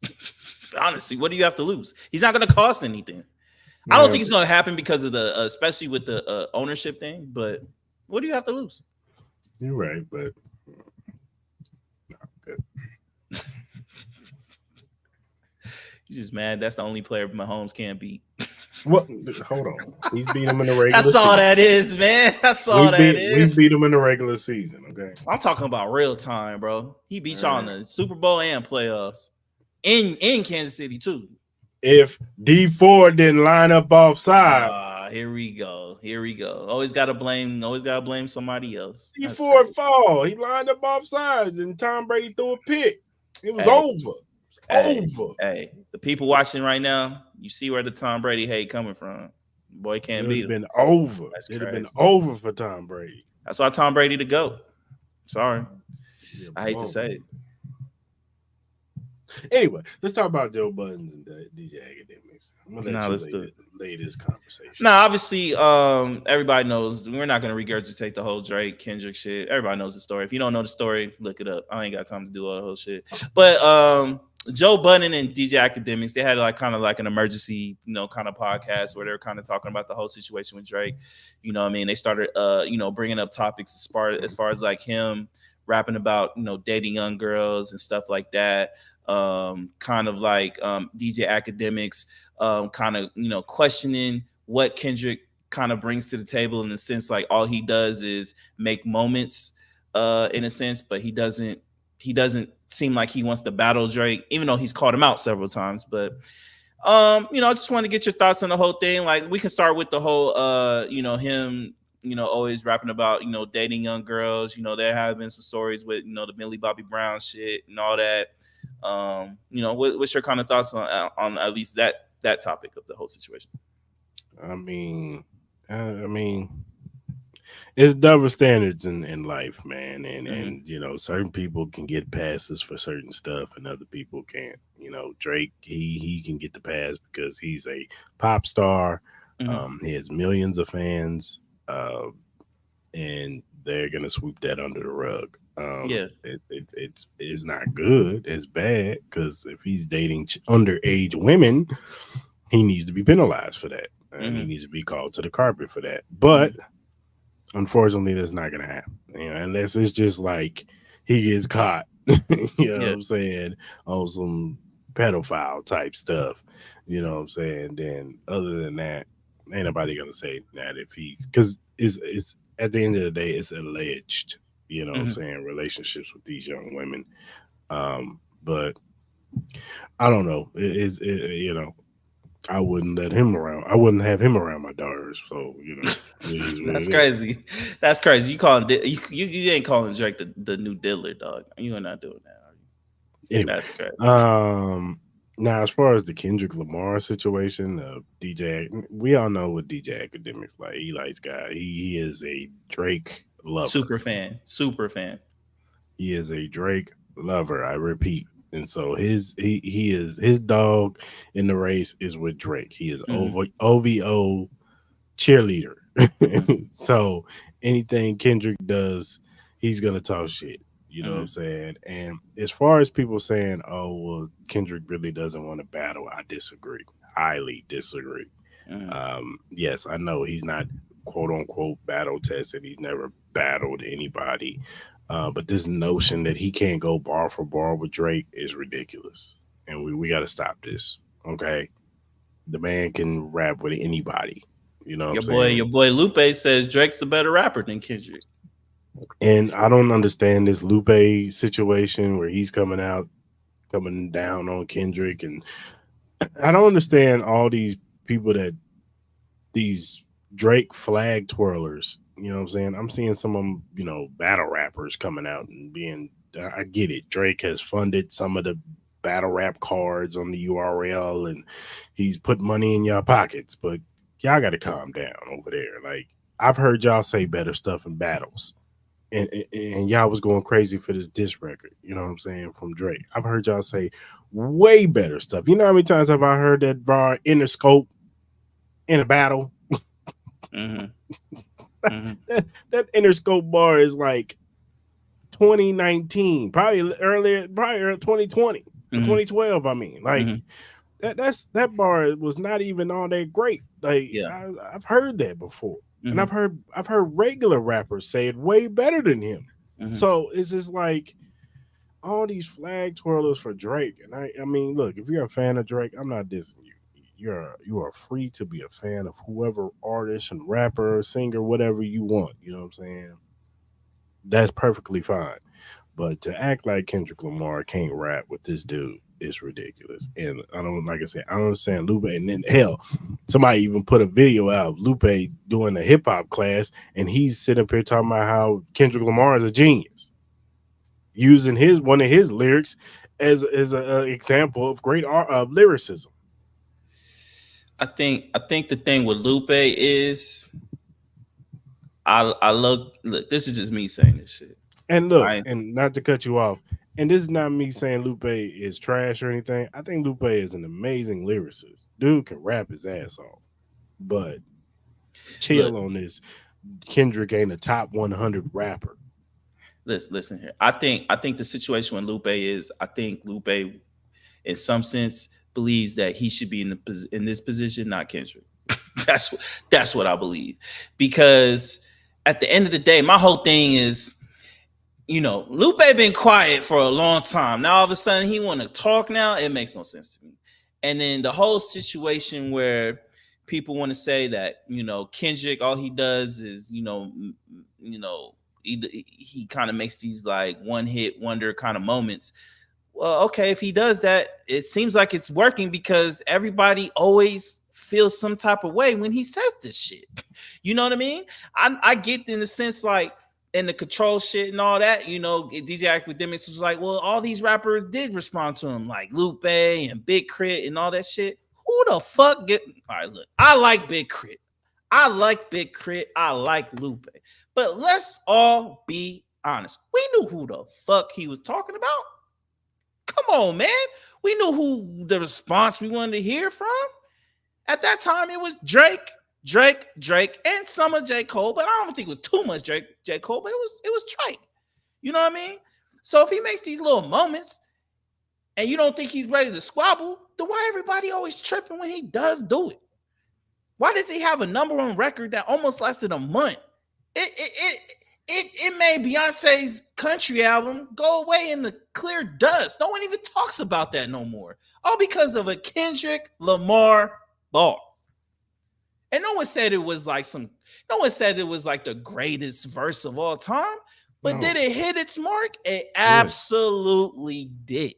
Honestly, what do you have to lose? He's not going to cost anything. I don't think it's going to happen because of the, especially with the ownership thing. But what do you have to lose? You're right, but no, good. He's just mad. That's the only player Mahomes can't beat. What? Hold on. He's beat him in the regular season. That's all that is, man. That's all that is. We beat him in the regular season, okay? I'm talking about real time, bro. He beat y'all in the Super Bowl and playoffs. In Kansas City, too. If D4 didn't line up offside. Here we go. Always gotta blame somebody else. D4 fall. He lined up offsides and Tom Brady threw a pick. It was over. Over. Hey, the people watching right now, you see where the Tom Brady hate coming from. Boy can't beat him. It'd have been over. It'd have been over for Tom Brady. That's why Tom Brady to go. Sorry. I hate to say it. Anyway, let's talk about Joe Buttons and DJ Academics. I'm gonna let Nah, you let's do it. lay this conversation. Now, obviously, everybody knows we're not gonna regurgitate the whole Drake Kendrick shit. Everybody knows the story. If you don't know the story, look it up. I ain't got time to do all the whole shit. But Joe Budden and DJ Academics, they had like kind of like an emergency, kind of podcast where they were kind of talking about the whole situation with Drake. You know what I mean? They started bringing up topics as far as like him rapping about dating young girls and stuff like that. Kind of like DJ Academics kind of questioning what Kendrick kind of brings to the table, in the sense like all he does is make moments in a sense, but he doesn't seem like he wants to battle Drake, even though he's called him out several times. But I just want to get your thoughts on the whole thing. Like, we can start with the whole him always rapping about dating young girls. There have been some stories with the Millie Bobby Brown shit and all that. What's your kind of thoughts on at least that topic of the whole situation? I mean, it's double standards in life, man, and certain people can get passes for certain stuff, and other people can't. Drake, he can get the pass because he's a pop star. He has millions of fans, and they're gonna sweep that under the rug. It's not good. It's bad because if he's dating underage women, he needs to be penalized for that, and he needs to be called to the carpet for that. But unfortunately, that's not gonna happen. Unless it's just like he gets caught, what I'm saying, on some pedophile type stuff. You know what I'm saying? Then other than that, ain't nobody gonna say that if he's, because it's at the end of the day, it's alleged. What I'm saying, relationships with these young women. But I don't know. I wouldn't let him around. I wouldn't have him around my daughters. So That's crazy. That's crazy. You calling you ain't calling Drake the new Diller, dog. You are not doing that, are you? Anyway, that's crazy. Now, as far as the Kendrick Lamar situation, DJ, we all know what DJ Academics like. He likes guy. He is a Drake lover. Super fan. He is a Drake lover. I repeat. And so his dog in the race is with Drake. He is OVO cheerleader. So anything Kendrick does, he's gonna talk shit. You know what I'm saying? And as far as people saying, "Oh, well, Kendrick really doesn't want to battle," I disagree. Highly disagree. Yes, I know he's not quote unquote battle tested. He's never battled anybody. But this notion that he can't go bar for bar with Drake is ridiculous. And we got to stop this. Okay. The man can rap with anybody. You know what I'm saying? Your boy Lupe says Drake's the better rapper than Kendrick. And I don't understand this Lupe situation where he's coming down on Kendrick. And I don't understand all these people these Drake flag twirlers. You know what I'm saying? I'm seeing some of them, battle rappers coming out and being, I get it. Drake has funded some of the battle rap cards on the URL and he's put money in your pockets, but y'all got to calm down over there. Like, I've heard y'all say better stuff in battles and y'all was going crazy for this diss record. You know what I'm saying? From Drake. I've heard y'all say way better stuff. You know how many times have I heard that bar Interscope in a battle? That Interscope bar is like 2019, probably 2020, 2012. I mean, like that bar was not even all that great. Like, I've heard that before, and I've heard regular rappers say it way better than him. So it's just like all these flag twirlers for Drake. And I mean, look, if you're a fan of Drake, I'm not dissing you. You are free to be a fan of whoever artist and rapper, singer, whatever you want. You know what I'm saying? That's perfectly fine. But to act like Kendrick Lamar can't rap with this dude is ridiculous. And I don't understand Lupe. And then hell, somebody even put a video out of Lupe doing a hip hop class, and he's sitting up here talking about how Kendrick Lamar is a genius, using one of his lyrics as an example of great art of lyricism. I think the thing with Lupe is I look, this is just me saying this shit. And look, and not to cut you off, and this is not me saying Lupe is trash or anything. I think Lupe is an amazing lyricist. Dude can rap his ass off. But chill Look. on this. Kendrick ain't a top 100 rapper. Listen here. I think the situation with Lupe is, I think Lupe, in some sense, believes that he should be in this position, not Kendrick. That's what I believe. Because at the end of the day, my whole thing is, Lupe been quiet for a long time. Now all of a sudden he want to talk now. It makes no sense to me. And then the whole situation where people want to say that, Kendrick, all he does is, he kind of makes these like one hit wonder kind of moments. Well, okay, if he does that, it seems like it's working because everybody always feels some type of way when he says this shit. You know what I mean? I get in the sense like in the control shit and all that, DJ Academics was like, well, all these rappers did respond to him, like Lupe and Big Crit and all that shit. Who the fuck all right, look, I like Big Crit. I like Lupe. But let's all be honest. We knew who the fuck he was talking about. Come on, man. We knew who the response we wanted to hear from. At that time, it was Drake, and some of J. Cole, but I don't think it was too much J. Cole, but it was Drake. You know what I mean? So if he makes these little moments and you don't think he's ready to squabble, then why everybody always tripping when he does do it? Why does he have a number one record that almost lasted a month? It made Beyonce's country album go away in the clear dust. No one even talks about that no more. All because of a Kendrick Lamar bar. And no one said it was like the greatest verse of all time. But no. Did it hit its mark? It absolutely did.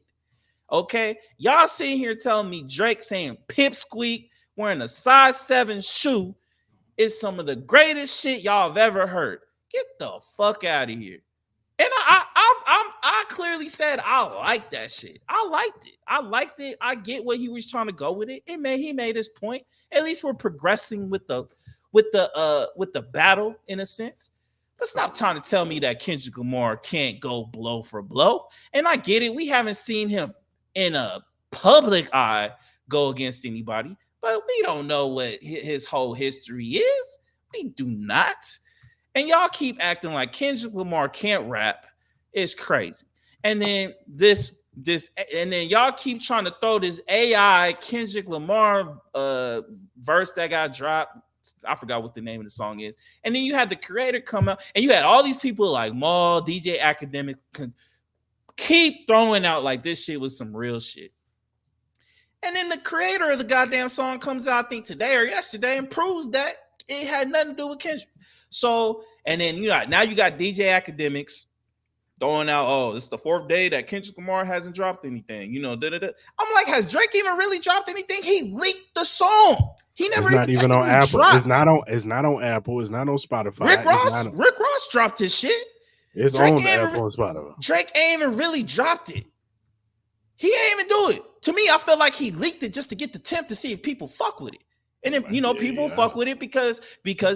Okay? Y'all sitting here telling me Drake saying pipsqueak, wearing a size 7 shoe is some of the greatest shit y'all have ever heard. Get the fuck out of here. And I clearly said I like that shit. I liked it. I get what he was trying to go with it. He made his point. At least we're progressing with the battle in a sense. But stop trying to tell me that Kendrick Lamar can't go blow for blow. And I get it. We haven't seen him in a public eye go against anybody, but we don't know what his whole history is. We do not. And y'all keep acting like Kendrick Lamar can't rap. It's crazy. And then and then y'all keep trying to throw this AI Kendrick Lamar verse that got dropped. I forgot what the name of the song is. And then you had the creator come out, and you had all these people like Mal, DJ Academic, keep throwing out like this shit was some real shit. And then the creator of the goddamn song comes out, I think today or yesterday, and proves that it had nothing to do with Kendrick. So, and then now you got DJ Academics throwing out, oh, it's the 4th day that Kendrick Lamar hasn't dropped anything. I'm like, has Drake even really dropped anything? He leaked the song. He never even on Apple. Dropped. It's not on Apple. It's not on Spotify. Rick Ross dropped his shit. It's Drake on Apple and Spotify. Drake ain't even really dropped it. He ain't even do it. To me, I feel like he leaked it just to get the temp to see if people fuck with it. And if people fuck with it because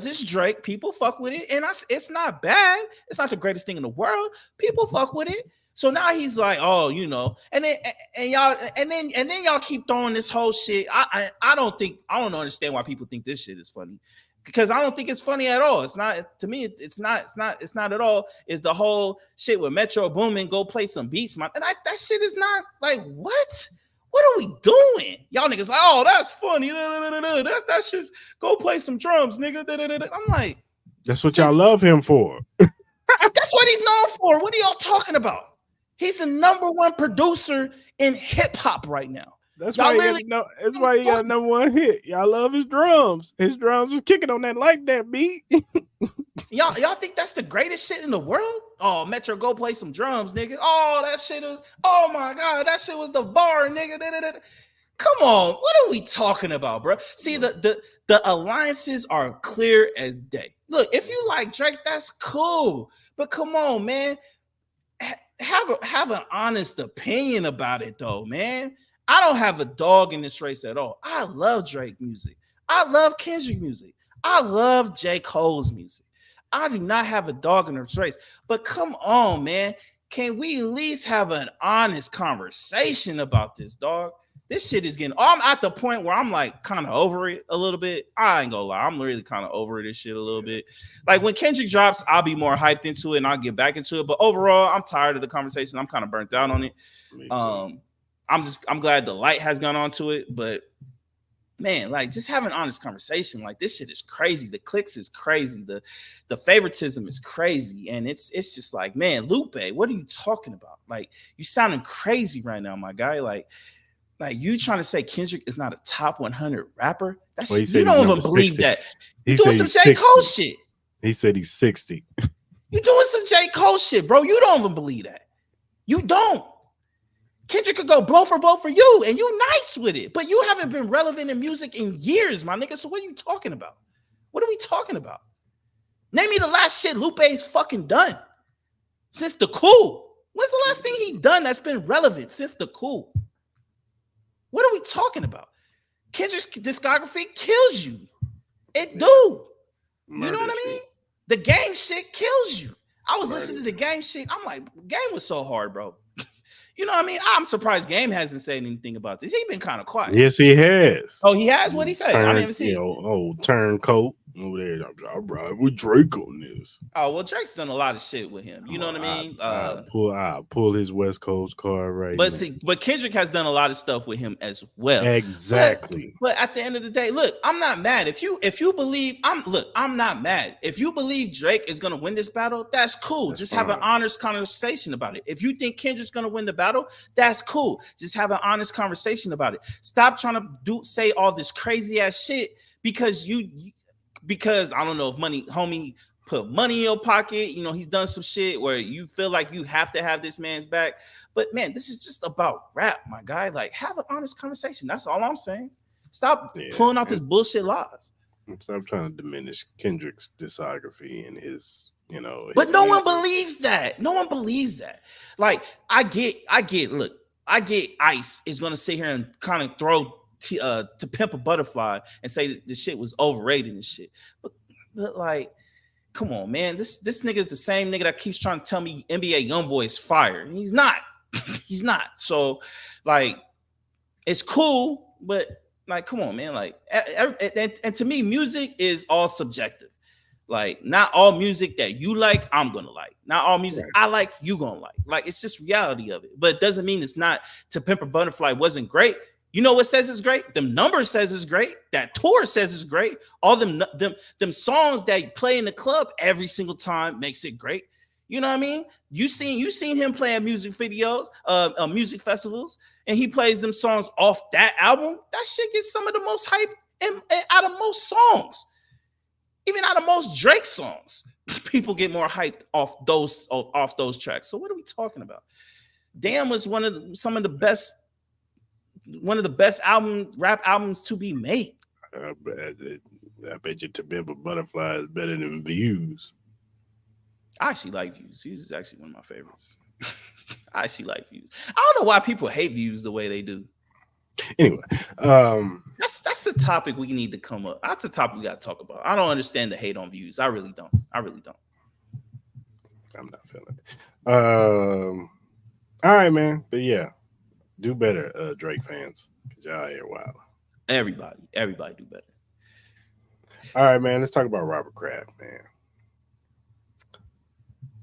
it's Drake, people fuck with it, and it's not bad. It's not the greatest thing in the world. People fuck with it. So now he's like, oh, and then y'all keep throwing this whole shit. I don't understand why people think this shit is funny, because I don't think it's funny at all. It's not, to me. It's not at all. It's the whole shit with Metro Boomin go play some beats, man. And that shit is not like, what? What are we doing? Y'all niggas like, oh, that's funny. That's just go play some drums, nigga. I'm like, that's what y'all love him for. That's what he's known for. What are y'all talking about? He's the number one producer in hip hop right now. That's why he got number one hit. Y'all love his drums. His drums was kicking on that beat. Y'all think that's the greatest shit in the world? Oh, Metro, go play some drums, nigga. Oh, that shit is. Oh my god, that shit was the bar, nigga. Come on, what are we talking about, bro? See, the alliances are clear as day. Look, if you like Drake, that's cool, but come on, man, have an honest opinion about it, though, man. I don't have a dog in this race at all. I love Drake music. I love Kendrick music. I love J. Cole's music. I do not have a dog in this race. But come on, man. can we at least have an honest conversation about this, dog? This shit is getting. I'm at the point where I'm like kind of over it a little bit. I ain't gonna lie, I'm really kind of over this shit a little bit. Like when Kendrick drops, I'll be more hyped into it and I'll get back into it. But overall, I'm tired of the conversation. I'm kind of burnt out on it. I'm glad the light has gone on to it, but man, like just have an honest conversation. Like this shit is crazy. The clicks is crazy. The favoritism is crazy. And it's just like, man, Lupe, what are you talking about? Like you sounding crazy right now, my guy. Like you trying to say Kendrick is not a top 100 rapper? That's you don't even believe 60. That. You doing some J. Cole shit. He said he's 60. You doing some J. Cole shit, bro. You don't even believe that. You don't. Kendrick could go blow for you, and you nice with it. But you haven't been relevant in music in years, my nigga. So what are you talking about? What are we talking about? Name me the last shit Lupe's fucking done. Since the Cool. When's the last thing he done that's been relevant since the Cool? What are we talking about? Kendrick's discography kills you. It do. You know what I mean? The Game shit kills you. I was listening to the Game shit. I'm like, Game was so hard, bro. You know what I mean? I'm surprised Game hasn't said anything about this. He's been kind of quiet. Yes, he has. Oh, he has? What'd he say? I didn't even see it. Turncoat over there. I'm right with Drake on this. Oh, well, Drake's done a lot of shit with him. You know what I mean? I pull his West Coast card right now. But Kendrick has done a lot of stuff with him as well. Exactly. But at the end of the day, look, I'm not mad. If you believe, I'm not mad. If you believe Drake is gonna win this battle, that's cool. Just have an honest conversation about it. If you think Kendrick's gonna win the battle, that's cool. Just have an honest conversation about it. Stop trying to say all this crazy ass shit because I don't know if homie put money in your pocket. You know, he's done some shit where you feel like you have to have this man's back. But man, this is just about rap, my guy. Like, have an honest conversation. That's all I'm saying. Stop pulling out this bullshit lies. Stop trying to diminish Kendrick's discography and his, you know. But no one believes that. No one believes that. Like, I get, look, I get Ice is going to sit here and kind of throw to Pimp a Butterfly and say that this shit was overrated and shit. But like, come on, man. This nigga is the same nigga that keeps trying to tell me NBA YoungBoy is fire. And he's not. He's not. So, like, it's cool, but like, come on, man. Like, and to me, music is all subjective. Like, not all music that you like, I'm gonna like. Not all music I like, you gonna like. Like, it's just reality of it. But it doesn't mean it's not. To Pimp a Butterfly wasn't great. You know what says it's great? Them numbers says it's great. That tour says it's great. All them songs that play in the club every single time makes it great. You know what I mean? You seen him play at music videos, music festivals, and he plays them songs off that album. That shit gets some of the most hype out of most songs. Even out of most Drake songs, people get more hyped off those tracks. So what are we talking about? Damn was one of the best rap albums to be made. I bet you To Pimp a Butterfly is better than Views. I actually like Views. Views is actually one of my favorites. I actually like Views. I don't know why people hate Views the way they do. Anyway, that's a topic we need to come up. That's a topic we got to talk about. I don't understand the hate on Views. I really don't. I'm not feeling it. All right, man. But yeah, do better, Drake fans. Cause y'all here wild. Everybody do better. All right, man. Let's talk about Robert Kraft, man.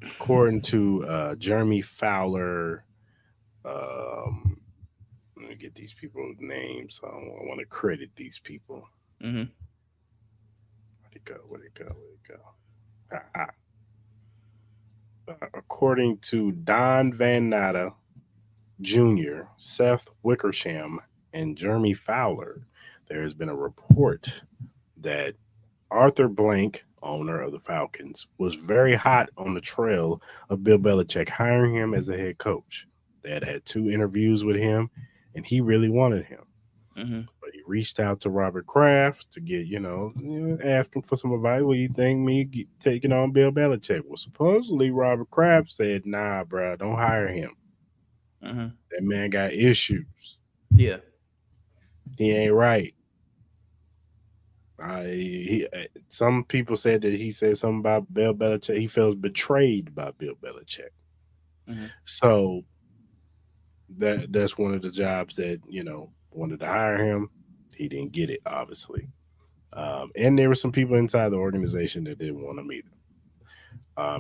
According to Jeremy Fowler, let me get these people's names. I want to credit these people. Mm-hmm. Where'd it go? According to Don Van Natta Jr., Seth Wickersham, and Jeremy Fowler, there has been a report that Arthur Blank, owner of the Falcons, was very hot on the trail of Bill Belichick hiring him as a head coach. They had 2 interviews with him, and he really wanted him. Mm-hmm. But he reached out to Robert Kraft to get, ask him for some advice. What do you think me taking on Bill Belichick? Well, supposedly Robert Kraft said, nah, bro, don't hire him. Mm-hmm. That man got issues. Yeah. He ain't right. Some people said that he said something about Bill Belichick. He feels betrayed by Bill Belichick. So that's one of the jobs that wanted to hire him. He didn't get it, obviously. And there were some people inside the organization that didn't want him either.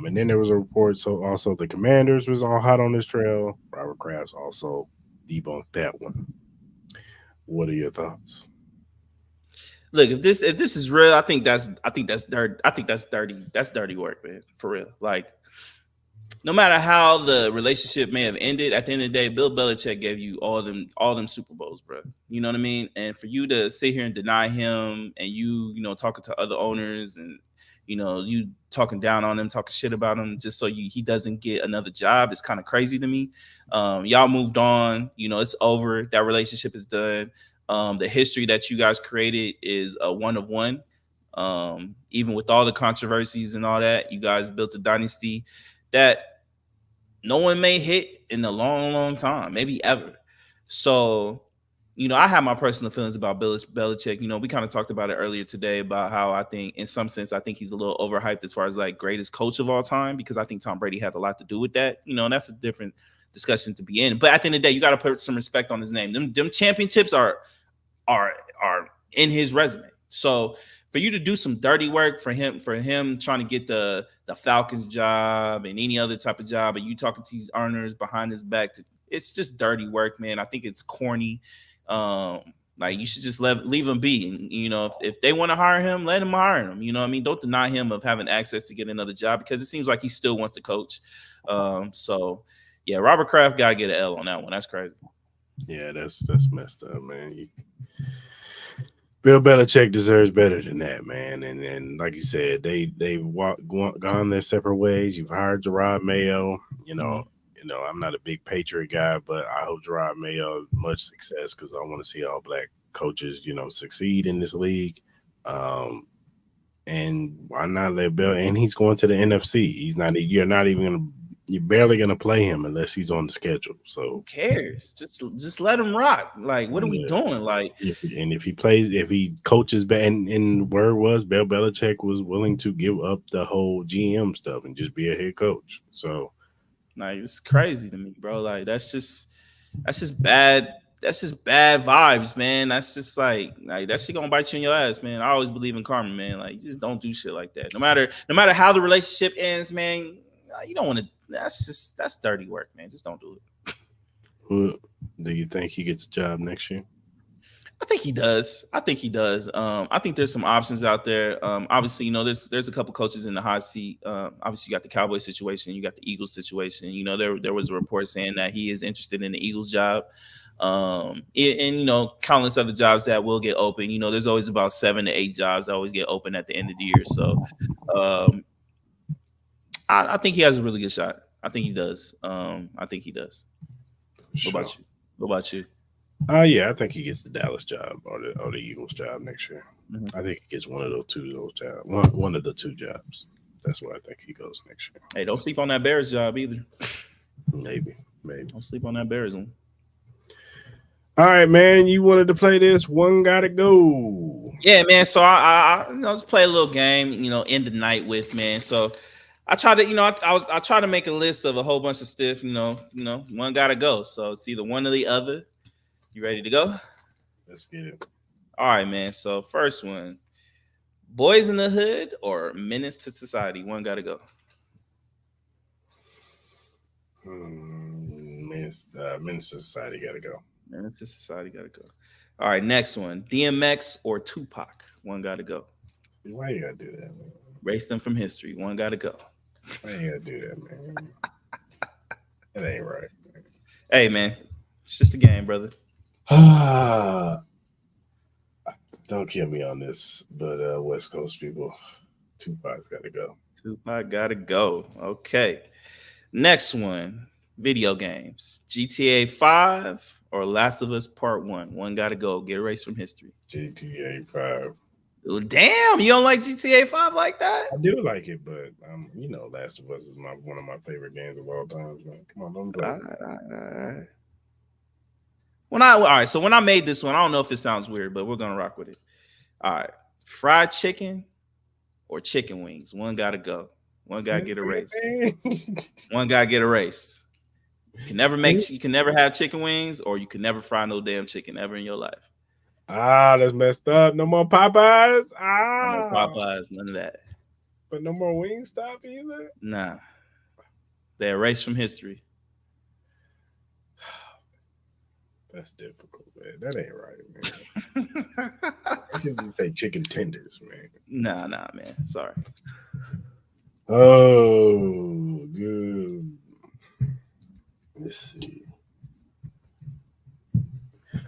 And then there was a report, so also the Commanders was all hot on this trail. Robert Kraft also debunked that one. What are your thoughts? Look, if this is real, I think that's dirty. I think that's dirty. That's dirty work, man. For real. Like, no matter how the relationship may have ended, at the end of the day, Bill Belichick gave you all them Super Bowls, bro. You know what I mean? And for you to sit here and deny him, and you talking to other owners, and you talking down on him, talking shit about him, just so he doesn't get another job, it's kind of crazy to me. Y'all moved on. It's over. That relationship is done. The history that you guys created is a one of one. Even with all the controversies and all that, you guys built a dynasty that no one may hit in a long, long time, maybe ever. So, I have my personal feelings about Belichick. We kind of talked about it earlier today about how I think, in some sense, I think he's a little overhyped as far as like greatest coach of all time, because I think Tom Brady had a lot to do with that. And that's a different discussion to be in. But at the end of the day, you got to put some respect on his name. Them championships are in his resume. So for you to do some dirty work for him trying to get the Falcons job and any other type of job, and you talking to these earners behind his back, it's just dirty work, man. I think it's corny. Like, you should just leave him be. And, if they want to hire him, let him hire him. You know what I mean? Don't deny him of having access to get another job, because it seems like he still wants to coach. So yeah, Robert Kraft got to get an L on that one. That's crazy. Yeah, that's messed up, man. Bill Belichick deserves better than that, man. And like you said, they've gone their separate ways. You've hired Gerard Mayo. I'm not a big Patriot guy, but I hope Gerard Mayo much success, because I want to see all black coaches, succeed in this league. And why not let Bill? And he's going to the NFC. You're barely gonna play him unless he's on the schedule. So who cares? Just let him rock. Like, what are we doing? Like, if he coaches back, and word was Bill Belichick was willing to give up the whole GM stuff and just be a head coach. So, like, it's crazy to me, bro. Like, that's just bad. That's just bad vibes, man. That's just like that shit gonna bite you in your ass, man. I always believe in karma, man. Like, just don't do shit like that. No matter how the relationship ends, man. You don't want to. That's dirty work, man. Just don't do it. Well, do you think he gets a job next year? I think he does. I think there's some options out there. Obviously, there's a couple coaches in the hot seat. Obviously, you got the Cowboys situation, you got the Eagles situation. There was a report saying that he is interested in the Eagles job. And countless other jobs that will get open. There's always about 7 to 8 jobs that always get open at the end of the year. So, I think he has a really good shot. I think he does. I think he does. Sure. What about you? Yeah, I think he gets the Dallas job or the Eagles job next year. Mm-hmm. I think he gets one of those jobs. One of the two jobs. That's where I think he goes next year. Hey, don't sleep on that Bears job either. Maybe. Don't sleep on that Bears one. All right, man. You wanted to play this? One gotta go. Yeah, man. So I just play a little game. End the night with, man. So I try to, I try to make a list of a whole bunch of stuff. One gotta go. So it's either one or the other. You ready to go? Let's get it. All right, man. So first one, Boys in the Hood or Menace to Society? One gotta go. Menace to Society gotta go. Menace to Society gotta go. All right, next one, DMX or Tupac? One gotta go. Why you gotta do that, man? Erase them from history. One gotta go. Why you gotta do that, man? That ain't right, man. Hey, man, it's just a game, brother. Don't kill me on this, but West Coast people, Tupac's gotta go. Tupac gotta go. Okay. Next one, video games. GTA 5 or Last of Us Part 1? One gotta go. Get erased from history. GTA 5. Oh, damn, you don't like GTA 5 like that? I do like it, but Last of Us is one of my favorite games of all time, man. Come on, don't do it. All right, so when I made this one, I don't know if it sounds weird, but we're gonna rock with it. All right, fried chicken or chicken wings? One gotta go. One gotta get erased. One gotta get erased. You can never have chicken wings, or you can never fry no damn chicken ever in your life. Ah, that's messed up. No more Popeyes. No Popeyes, none of that. But no more Wingstop either. Nah. They're erased from history. That's difficult, man. That ain't right, man. I shouldn't say chicken tenders, man. Nah, man. Sorry. Oh, good. Let's see.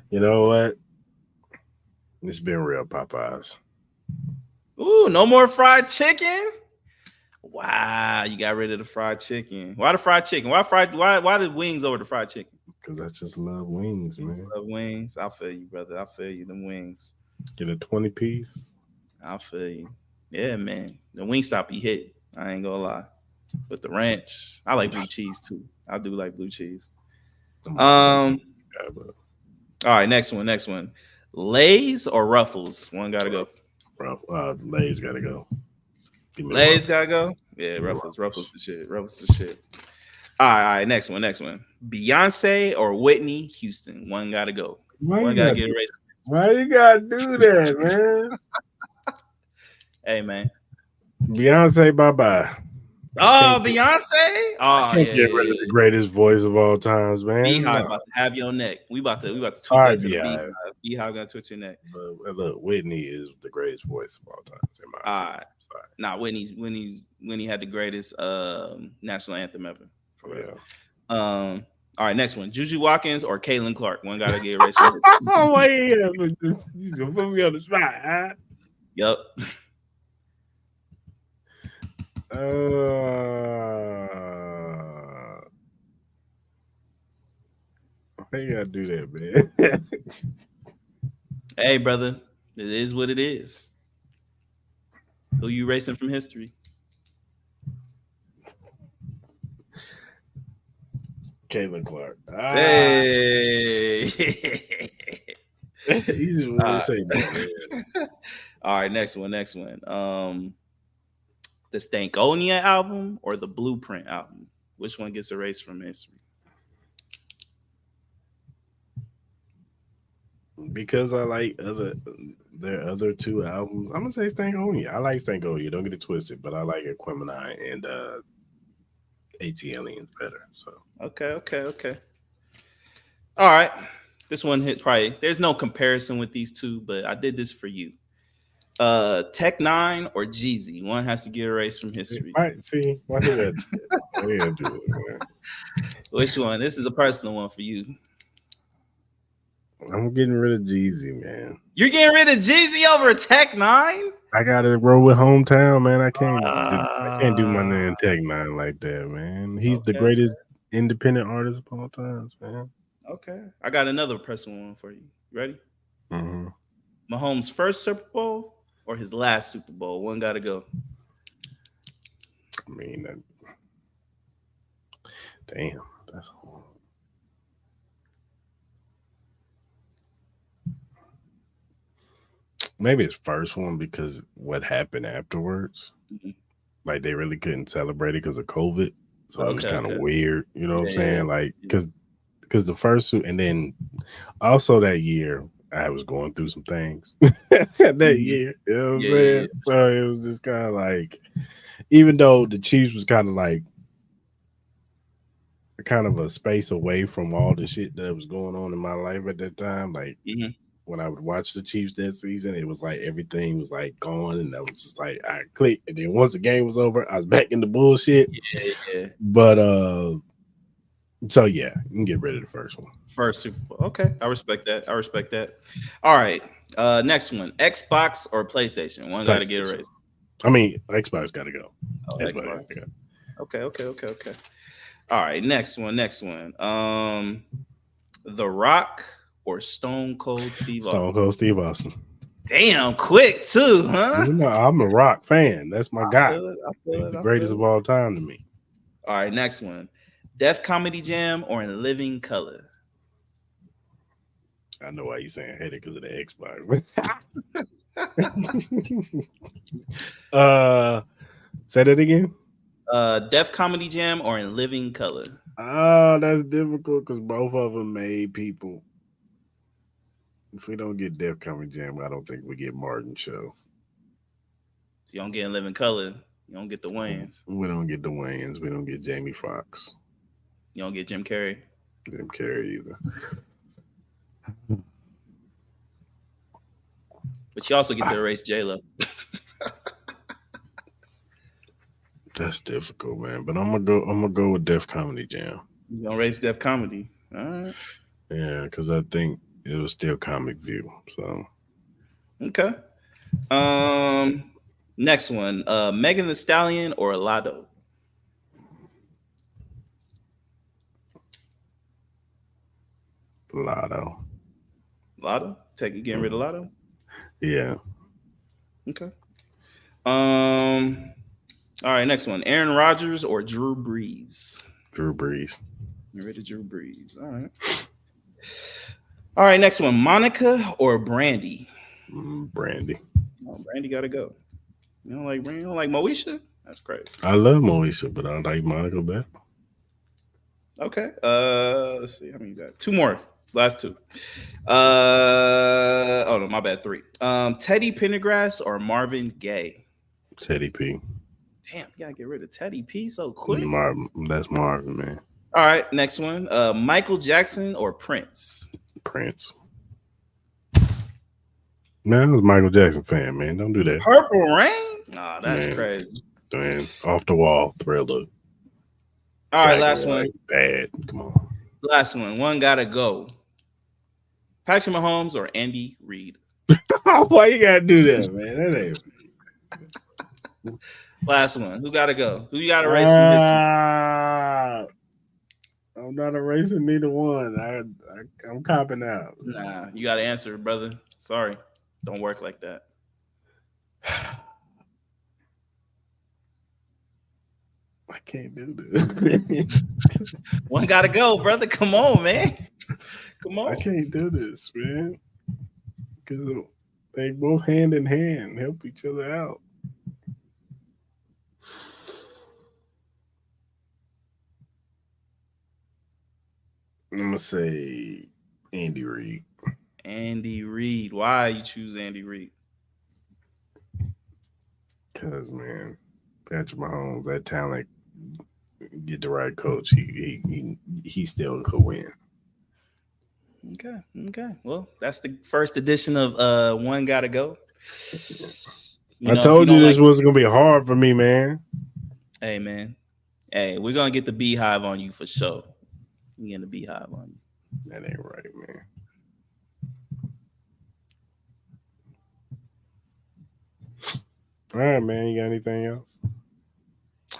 You know what? It's been real, Popeyes. Ooh, no more fried chicken? Wow, you got rid of the fried chicken. Why the fried chicken? Why the wings over the fried chicken? Because I just love wings, man. Love wings. I feel you, brother. I feel you. Them wings. Get a 20-piece. I feel you. Yeah, man. The Wingstop be hit. I ain't gonna lie. But the ranch, I like blue cheese too. I do like blue cheese. All right, next one. Lay's or Ruffles? One gotta go. Lay's gotta go. Lay's gotta go. Yeah, Ruffles the shit. Ruffles the shit. All right, next one. Beyonce or Whitney Houston? One gotta go. One gotta get erased. Why you gotta do that, man? Hey, man. Beyonce, bye-bye. Oh, Beyonce! Oh, Can't get rid of the greatest voice of all times, man. Beehive about to have your neck. We about to tweet Sorry, that to the Beehive. Beehive. Beehive gonna twitch your neck. But look, Whitney is the greatest voice of all time. In my opinion. Sorry. Nah, Whitney had the greatest national anthem ever. For real. Yeah. All right, next one. Juju Watkins or Caitlin Clark? One gotta get erased. Oh, why you gonna put me on the spot, huh? Yep. I think you gotta do that, man. Hey, brother, it is what it is. Who you racing from history? Caitlin Clark. Hey. You just want to say that, man. All right, next one. The Stankonia album or the Blueprint album? Which one gets erased from history? Because I like their other two albums. I'm gonna say Stankonia. I like Stankonia. Don't get it twisted, but I like Aquemini and AT Aliens better. So Okay. All right. This one hit probably. There's no comparison with these two, but I did this for you. Tech 9 or Jeezy? One has to get erased from history. Right, see, why did that? Why did I do it, man? Which one? This is a personal one for you. I'm getting rid of Jeezy, man. You're getting rid of Jeezy over Tech 9? I gotta roll with hometown, man. I can't do my man Tech 9 like that, man. He's the greatest independent artist of all times, man. Okay. I got another personal one for you. Ready? Mm-hmm. Mahomes' first Super Bowl or his last Super Bowl? One gotta go. I mean, damn, that's horrible. Maybe his first one because what happened afterwards. Mm-hmm. Like they really couldn't celebrate it because of COVID. So it was kind of weird. You know what I'm saying? Like, because the first two, and then also that year, I was going through some things that year. You know what I'm saying? Yeah. So it was just kind of like, even though the Chiefs was kind of like, kind of a space away from all the shit that was going on in my life at that time, like, when I would watch the Chiefs that season, it was like everything was like gone, and I was just like, I clicked. And then once the game was over, I was back in the bullshit. Yeah. But so yeah, you can get rid of the first one. First Super Bowl. Okay, I respect that. All right, next one: Xbox or PlayStation? One got to get erased. I mean, Xbox got to go. Oh, Xbox. Okay. All right, next one. The Rock or Stone Cold Steve Austin? Stone Cold Steve Austin. Damn, quick too, huh? You know, I'm a Rock fan. That's my guy. He's the greatest of all time to me. All right, next one. Def Comedy Jam or In Living Color? I know why you're saying hate it because of the Xbox. Say that again. Def Comedy Jam or In Living Color? Oh, that's difficult because both of them made people. If we don't get Def Comedy Jam, I don't think we get Martin Show. You don't get In Living Color. You don't get the Wayans. We don't get the Wayans. We don't get Jamie Foxx. You don't get Jim Carrey. Jim Carrey either. But you also get to erase J-Lo. That's difficult, man. But I'm gonna go with Def Comedy Jam. You gonna erase Def Comedy. All right. Yeah, because I think it was still Comic View. So okay. Next one. Megan Thee Stallion or Lotto? Lotto. Lotto? Getting rid of Lotto? Yeah. Okay. All right, next one. Aaron Rodgers or Drew Brees? Drew Brees. Get rid of Drew Brees. All right. All right, next one. Monica or Brandy? Brandy. Oh, Brandy got to go. You don't like Brandy? You don't like Moesha? That's crazy. I love Moesha, but I like Monica better. Okay. Let's see how many you got. Two more. Last two. Oh no, my bad. Three. Teddy Pendergrass or Marvin Gaye? Teddy P. Damn, you gotta get rid of Teddy P so quick. That's Marvin, man. All right, next one. Michael Jackson or Prince? Prince. Man, I was a Michael Jackson fan, man. Don't do that. Purple Rain? Oh, that's crazy. Man, off the wall, Thriller. All right, last one. Bad. Come on. Last one. One gotta go. Patrick Mahomes or Andy Reid? Why you gotta do that, man? That ain't. Last one. Who gotta go? Who you gotta erase from history? I'm not erasing neither one. I'm copping out. Nah, you gotta answer, brother. Sorry. Don't work like that. I can't do this. One gotta go, brother. Come on, man. Come on. I can't do this, man. Because they both hand in hand help each other out. I'm gonna say Andy Reid. Andy Reid. Why you choose Andy Reid? Because, man, Patrick Mahomes, that talent, get the right coach, he still could win. Okay. Well, that's the first edition of One Gotta Go. I told you this wasn't gonna be hard for me, man. Hey, man. Hey, we're gonna get the beehive on you for sure. We getting the beehive on you. That ain't right, man. All right, man. You got anything else?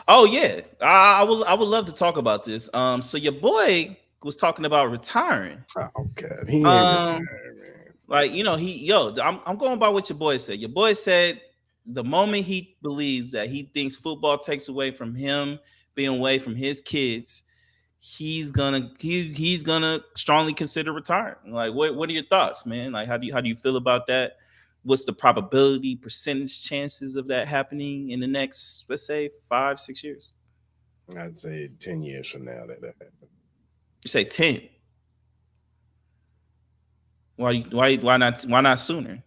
Oh yeah, I would love to talk about this. So your boy was talking about retiring. Oh God, he ain't retired, man. Like I'm going by what your boy said. Your boy said the moment he believes that he thinks football takes away from him being away from his kids, he's gonna strongly consider retiring. Like, what are your thoughts, man? Like, how do you feel about that? What's the probability, percentage chances of that happening in the next, let's say, 5-6 years? I'd say 10 years from now that happens. You say 10. Why not sooner?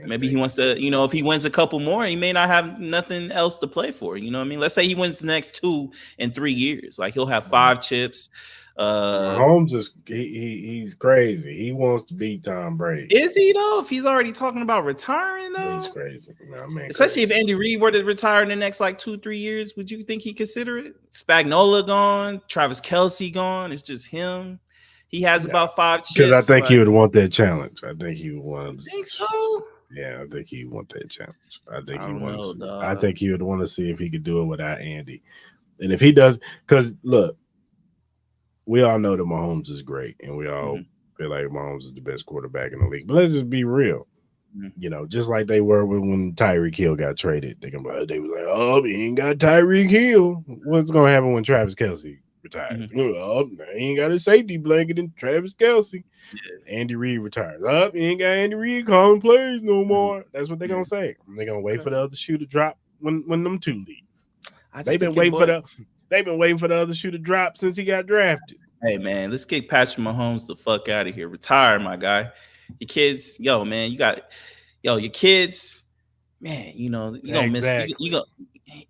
Maybe he wants to, if he wins a couple more, he may not have nothing else to play for. You know what I mean? Let's say he wins the next 2 and 3 years. Like, he'll have 5 chips. Mahomes is he's crazy. He wants to beat Tom Brady. Is he though? If he's already talking about retiring though, he's crazy. No, man, especially crazy. If Andy Reid were to retire in the next like 2-3 years, would you think he'd consider it? Spagnuolo gone, Travis Kelce gone. It's just him. He has about 5 chips. Because I think he would want that challenge. I think he would want. Think so? Yeah, I think he would want that challenge. I think I think he would want to see if he could do it without Andy. And if he does, because look, we all know that Mahomes is great, and we all feel like Mahomes is the best quarterback in the league. But let's just be real. Just like they were when Tyreek Hill got traded. They was like, oh, he ain't got Tyreek Hill. What's going to happen when Travis Kelce retires? Oh, he ain't got a safety blanket in Travis Kelce. Yeah. Andy Reid retires. Oh, he ain't got Andy Reid calling plays no more. That's what they're going to say. They're going to wait for the other shoe to drop when them two leave. They've been waiting for They've been waiting for the other shoe to drop since he got drafted. Hey man, let's kick Patrick Mahomes the fuck out of here. Retire, my guy. Your kids, yo, man, your kids, man. You know you gonna miss.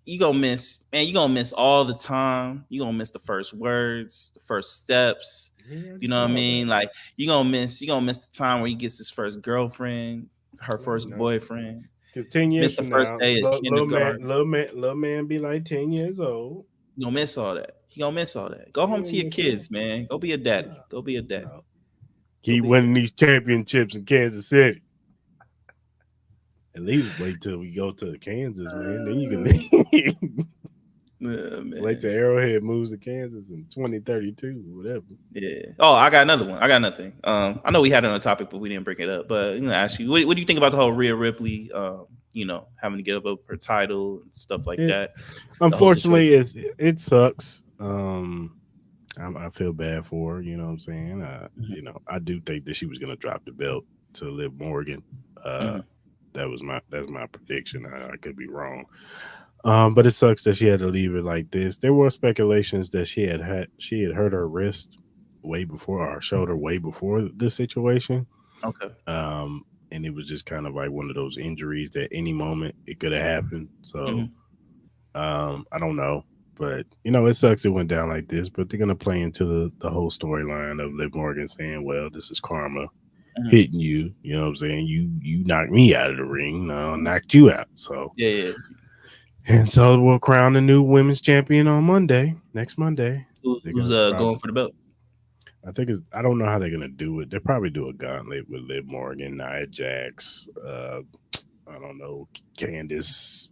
You gonna miss, man. You gonna miss all the time. You gonna miss the first words, the first steps. You know what I mean? Like you gonna miss the time where he gets his first girlfriend, her first boyfriend. Because 10 years miss the from first now, day of kindergarten. Little man be like 10 years old. You gonna miss all that. He gonna miss all that. Go home to your kids, man. Go be a daddy. Go be a daddy. Keep winning these championships in Kansas City. At least wait till we go to Kansas, man. Then you can wait till Arrowhead moves to Kansas in 2032, whatever. Yeah. Oh, I got another one. I got another thing. I know we had another topic, but we didn't bring it up. But I'm gonna ask you, what do you think about the whole Rhea Ripley? Having to give up her title and stuff like that. Unfortunately, it sucks. I feel bad for her. You know what I'm saying? I do think that she was gonna drop the belt to Liv Morgan. That's my prediction. I could be wrong. But it sucks that she had to leave it like this. There were speculations that she had hurt her wrist way before, or shoulder way before this situation. Okay. And it was just kind of like one of those injuries that any moment it could have happened. So I don't know. But it sucks it went down like this. But they're gonna play into the whole storyline of Liv Morgan saying, well, this is karma. Hitting you, you know what I'm saying? You knocked me out of the ring, no, knocked you out. So yeah. And so we'll crown the new women's champion on next Monday. Who's going for the belt? I don't know how they're gonna do it. They'll probably do a gauntlet with Liv Morgan, Nia Jax, I don't know, Candice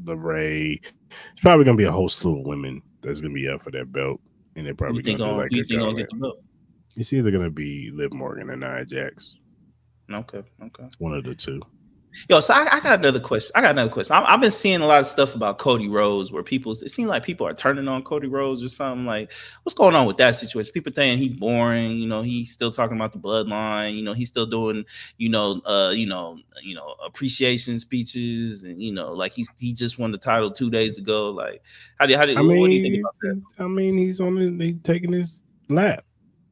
LeRae. It's probably gonna be a whole slew of women that's gonna be up for that belt, and they're probably gonna do like who you think gonna get the belt? It's either gonna be Liv Morgan or Nia Jax. Okay. One of the two. Yo, so I got another question. I've been seeing a lot of stuff about Cody Rhodes where it seems like people are turning on Cody Rhodes or something. Like, what's going on with that situation? People saying he's boring. He's still talking about the bloodline. He's still doing, appreciation speeches, and like he just won the title 2 days ago. Like, what do you think about that? I mean, he's taking his lap.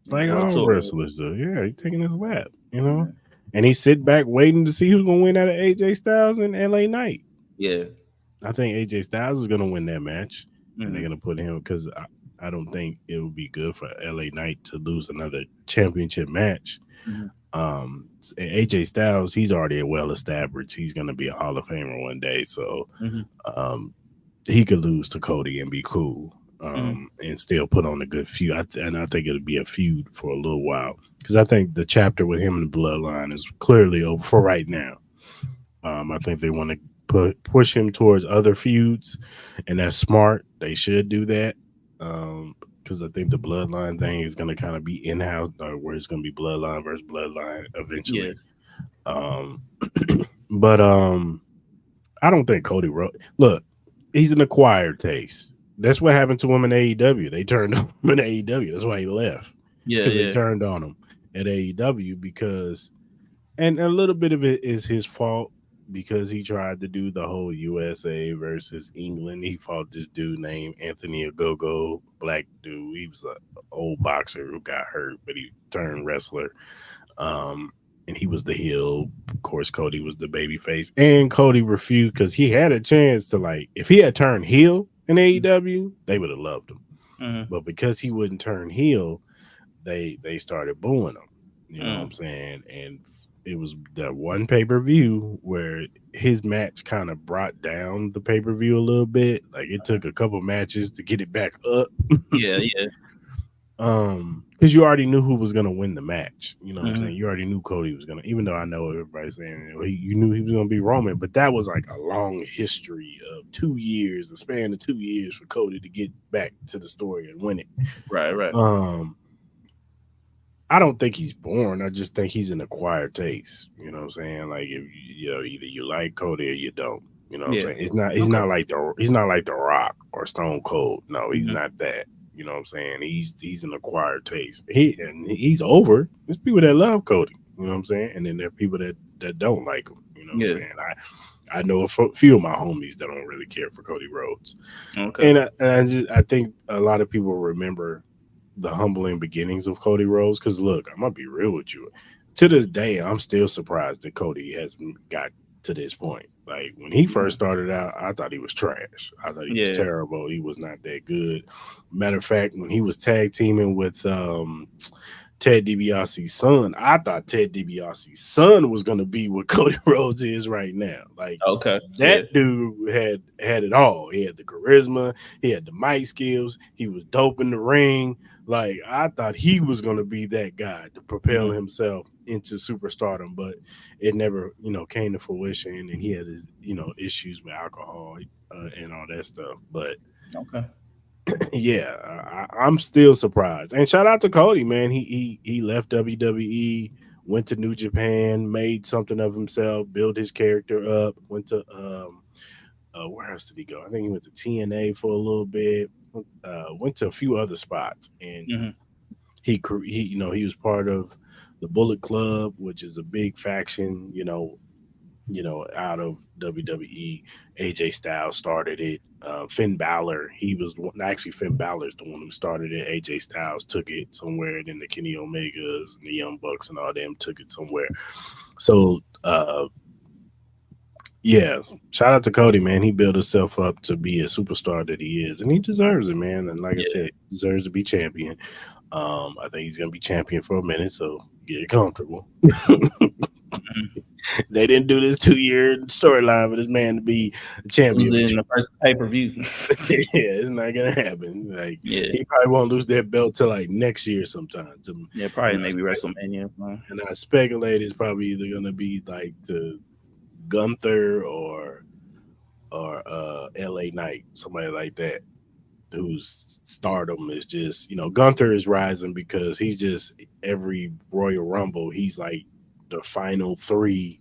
Like all wrestlers do. Yeah, he's taking his lap, And he sit back waiting to see who's going to win out of AJ Styles and LA Knight. Yeah. I think AJ Styles is going to win that match. And they're going to put him, because I don't think it would be good for LA Knight to lose another championship match. AJ Styles, he's already well established. He's going to be a Hall of Famer one day. So he could lose to Cody and be cool. And still put on a good feud. And I think it'll be a feud for a little while, because I think the chapter with him and the bloodline is clearly over for right now. I think they want to push him towards other feuds, and that's smart. They should do that, because I think the bloodline thing is going to kind of be in-house, where it's going to be bloodline versus bloodline eventually. But I don't think Cody look, he's an acquired taste. That's what happened to him in AEW. They turned on him in AEW. That's why he left. Because they turned on him at AEW and a little bit of it is his fault, because he tried to do the whole USA versus England. He fought this dude named Anthony Ogogo, black dude. He was an old boxer who got hurt, but he turned wrestler. And he was the heel. Of course, Cody was the baby face. And Cody refused, because he had a chance to, if he had turned heel in AEW, they would have loved him. But because he wouldn't turn heel, they started booing him. You know what I'm saying? And it was that one pay-per-view where his match kind of brought down the pay-per-view a little bit. Like, it took a couple matches to get it back up. Because you already knew who was going to win the match. You know what I'm saying? You already knew Cody was going to, even though I know everybody's saying you knew he was going to be Roman, but that was like a long history of 2 years, a span of 2 years for Cody to get back to the story and win it. Right. I don't think he's born. I just think he's an acquired taste. You know what I'm saying? Like, if either you like Cody or you don't. You know what I'm saying? He's not like the Rock or Stone Cold. No, he's not that. You know what I'm saying? He's an acquired taste. He's over. There's people that love Cody. You know what I'm saying? And then there are people that don't like him. You know what I'm saying? I know a few of my homies that don't really care for Cody Rhodes, Okay. and I think a lot of people remember the humbling beginnings of Cody Rhodes. Because look, I'm gonna be real with you. To this day, I'm still surprised that Cody has got to this point. Like when he first started out, I thought he was trash. I thought he was terrible. He was not that good. Matter of fact, when he was tag teaming with Ted DiBiase's son, I thought Ted DiBiase's son was gonna be what Cody Rhodes is right now. Like that dude had it all. He had the charisma, he had the mic skills, he was dope in the ring. Like I thought he was gonna be that guy to propel himself into superstardom, but it never, came to fruition. And he had his, issues with alcohol and all that stuff. But yeah, I'm still surprised. And shout out to Cody, man. He left WWE, went to New Japan, made something of himself, built his character up. Went to where else did he go? I think he went to TNA for a little bit. Went to a few other spots, and he was part of the Bullet Club, which is a big faction, out of WWE. AJ Styles started it. Finn Balor, Finn Balor's the one who started it. AJ Styles took it somewhere, and then the Kenny Omegas and the Young Bucks and all them took it somewhere. So, yeah, shout out to Cody, man. He built himself up to be a superstar that he is, and he deserves it, man. And like I said, he deserves to be champion. I think he's gonna be champion for a minute, so get comfortable. They didn't do this 2-year storyline for this man to be a champion. In the first pay-per-view. Yeah, it's not gonna happen. Like he probably won't lose that belt till like next year sometime. Probably maybe WrestleMania. And I speculate it's probably either gonna be like the Gunther or LA Knight, somebody like that, whose stardom is just, Gunther is rising because he's just every Royal Rumble, he's like the final 3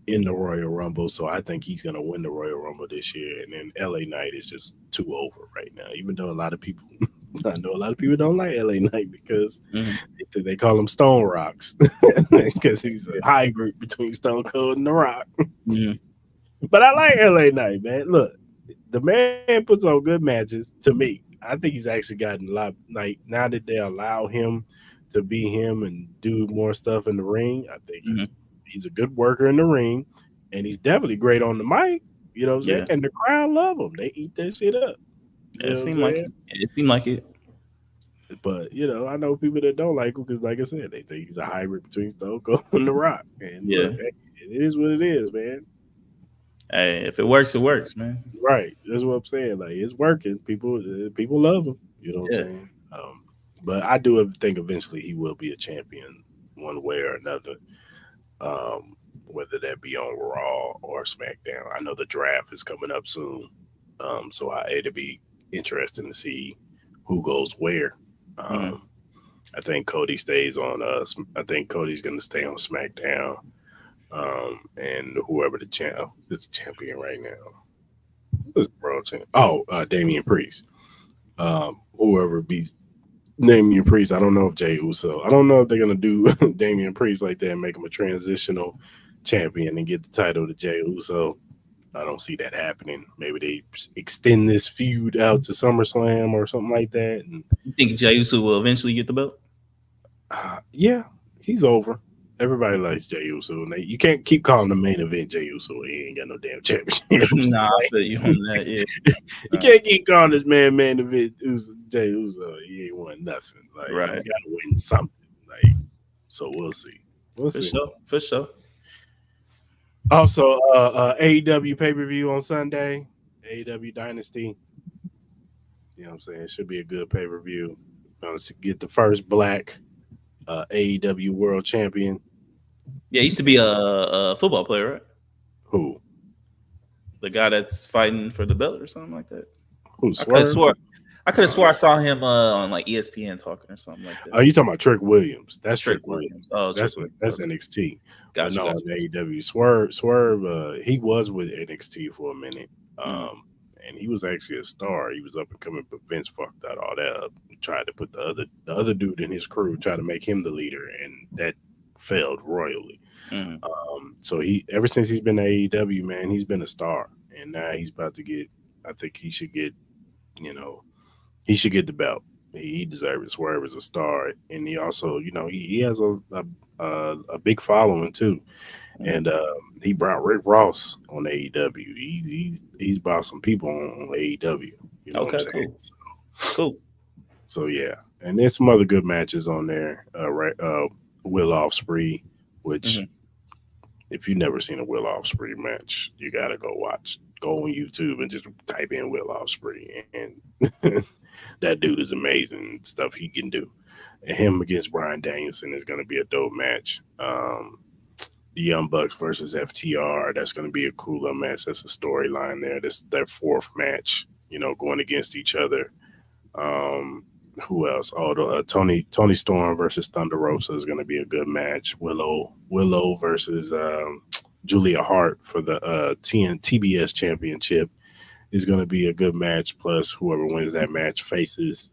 in the Royal Rumble. So I think he's gonna win the Royal Rumble this year. And then LA Knight is just too over right now, even though a lot of people I know a lot of people don't like LA Knight because they call him Stone Rocks because he's a hybrid between Stone Cold and The Rock. But I like LA Knight, man. Look, the man puts on good matches to me. I think he's actually gotten a lot. Like now that they allow him to be him and do more stuff in the ring, I think he's a good worker in the ring, and he's definitely great on the mic. You know what I'm saying? And the crowd love him. They eat that shit up. It seemed like it. It seemed like it. But I know people that don't like him because, like I said, they think he's a hybrid between Stone Cold and The Rock. And look, it is what it is, man. Hey, if it works, it works, man. Right. That's what I'm saying. Like it's working. People love him. You know what I'm saying? But I do think eventually he will be a champion one way or another. Whether that be on Raw or SmackDown. I know the draft is coming up soon. So it'll be interesting to see who goes where. I think Cody stays on us. I think Cody's gonna stay on SmackDown. And whoever the champion right now. Who's world champion? Damian Priest. Whoever beats Damian Priest. I don't know if Jey Uso. I don't know if they're gonna do Damian Priest like that and make him a transitional champion and get the title to Jey Uso. I don't see that happening. Maybe they extend this feud out to SummerSlam or something like that. And you think Jey Uso will eventually get the belt? Yeah, he's over. Everybody likes Jey Uso. You can't keep calling the main event Jey Uso. He ain't got no damn championship. Nah, I feel you on that. Yeah, you can't keep calling this man main event Jey Uso. He ain't won nothing. Like he's got to win something. Like so, we'll see. For sure. Also, AEW pay-per-view on Sunday. AEW Dynasty. You know what I'm saying? It should be a good pay-per-view. Gonna get the first black AEW world champion. Yeah, he used to be a football player, right? Who? The guy that's fighting for the belt or something like that. Who? I could have swore I saw him on like ESPN talking or something like that. Oh, you talking about Trick Williams? That's Trick Williams. Oh, that's NXT. Gotcha. No, AEW. Swerve. He was with NXT for a minute. And he was actually a star. He was up and coming, but Vince fucked all that up. Tried to put the other dude in his crew, tried to make him the leader, and that failed royally. Mhm. So he ever since he's been to AEW, man, he's been a star, and now he's about to get. I think he should get, he should get the belt. He deserves it. Swerve is a star, and he also, he has a big following too. And he brought Rick Ross on AEW. He's brought some people on AEW. You know what I'm Okay, saying? cool. So yeah, and there's some other good matches on there. Right, Will Ospreay, which if you've never seen a Will Ospreay match, you gotta go watch. Go on YouTube and just type in Will Ospreay, and that dude is amazing. Stuff he can do. And him against Bryan Danielson is going to be a dope match. The Young Bucks versus FTR. That's going to be a cooler match. That's a storyline there. This is their fourth match. Going against each other. Who else? Oh, Tony Storm versus Thunder Rosa is going to be a good match. Willow versus Julia Hart for the TBS Championship is going to be a good match. Plus, whoever wins that match faces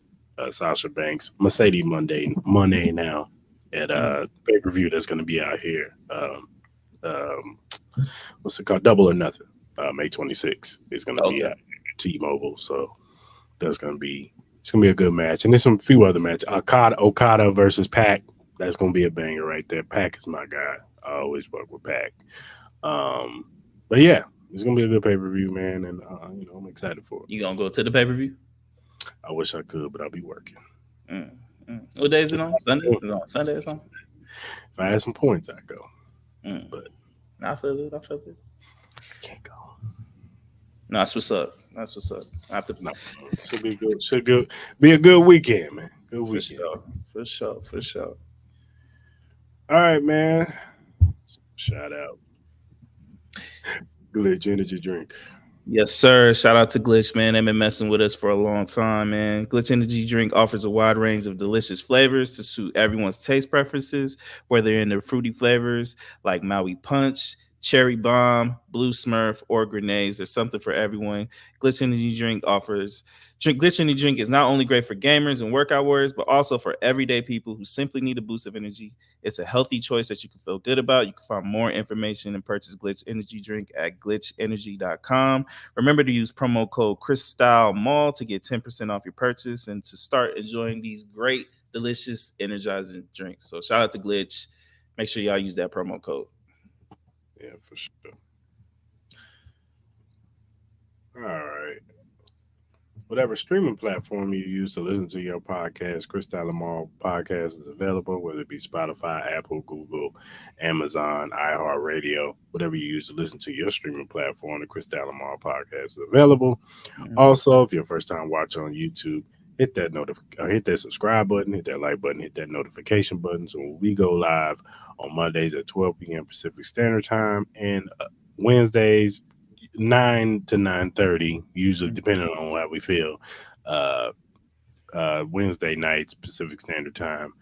Sasha Banks, Mercedes Monday now at pay-per-view that's going to be out here. What's it called? Double or Nothing. May 26th is going to be at T-Mobile. So it's going to be a good match. And there's some few other matches. Okada versus Pac. That's going to be a banger right there. Pac is my guy. I always work with Pac. But yeah, it's going to be a good pay-per-view, man. And, I'm excited for it. You going to go to the pay-per-view? I wish I could, but I'll be working. What day is it on? Sunday? Is it on Sunday or something? If I had some points, I'd go. But I feel it. I can't go. No, that's what's up. I have to. No, should be good. Be a good weekend, man. Good weekend. For sure. All right, man. Shout out. Glitch Energy Drink. Yes, sir. Shout out to Glitch, man. They've been messing with us for a long time, man. Glitch Energy Drink offers a wide range of delicious flavors to suit everyone's taste preferences, whether in the fruity flavors like Maui Punch, Cherry Bomb, Blue Smurf, or grenades. There's something for everyone. Glitch Energy Drink Glitch Energy Drink is not only great for gamers and workout warriors, but also for everyday people who simply need a boost of energy. It's a healthy choice that you can feel good about. You can find more information and purchase Glitch Energy Drink at glitchenergy.com. Remember to use promo code Cris and Mal to get 10% off your purchase and to start enjoying these great, delicious, energizing drinks. So shout out to Glitch. Make sure y'all use that promo code. Yeah, for sure. All right. Whatever streaming platform you use to listen to your podcast, Cris and Mal podcast is available, whether it be Spotify, Apple, Google, Amazon, iHeartRadio, whatever you use to listen to your streaming platform, the Cris and Mal podcast is available. Also, if you're first time watching on YouTube, hit that subscribe button, hit that like button, hit that notification button. So when we go live on Mondays at 12 p.m. Pacific Standard Time and Wednesdays 9 to 9:30, usually depending on how we feel. Wednesday nights Pacific Standard Time.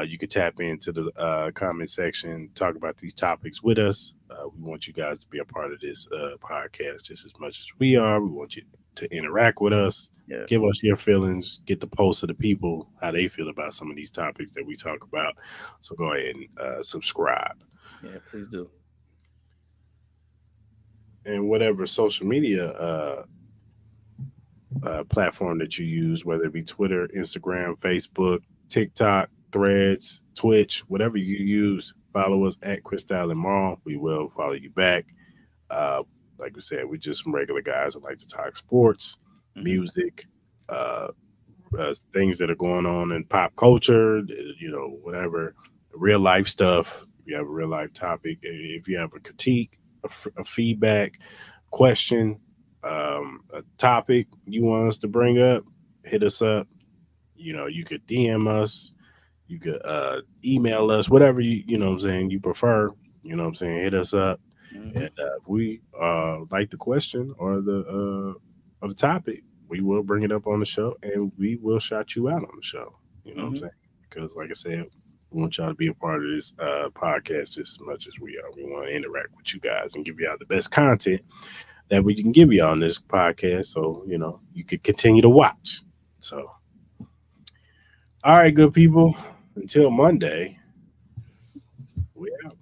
You can tap into the comment section, talk about these topics with us. We want you guys to be a part of this podcast just as much as we are. We want you to interact with us, give us your feelings, get the pulse of the people, how they feel about some of these topics that we talk about. So go ahead and subscribe. Yeah, please do. And whatever social media platform that you use, whether it be Twitter, Instagram, Facebook, TikTok, Threads, Twitch, whatever you use, follow us at Cris and Mal. We will follow you back. Like we said, we're just some regular guys that like to talk sports, music, things that are going on in pop culture, whatever, real life stuff. If you have a real life topic, if you have a critique, a feedback, question, a topic you want us to bring up, hit us up. You could DM us, you could email us, whatever you prefer. Hit us up. And if we like the question or the topic, we will bring it up on the show and we will shout you out on the show. What I'm saying? Because like I said, we want y'all to be a part of this podcast just as much as we are. We want to interact with you guys and give y'all the best content that we can give y'all on this podcast. So, you could continue to watch. So, all right, good people. Until Monday, We out.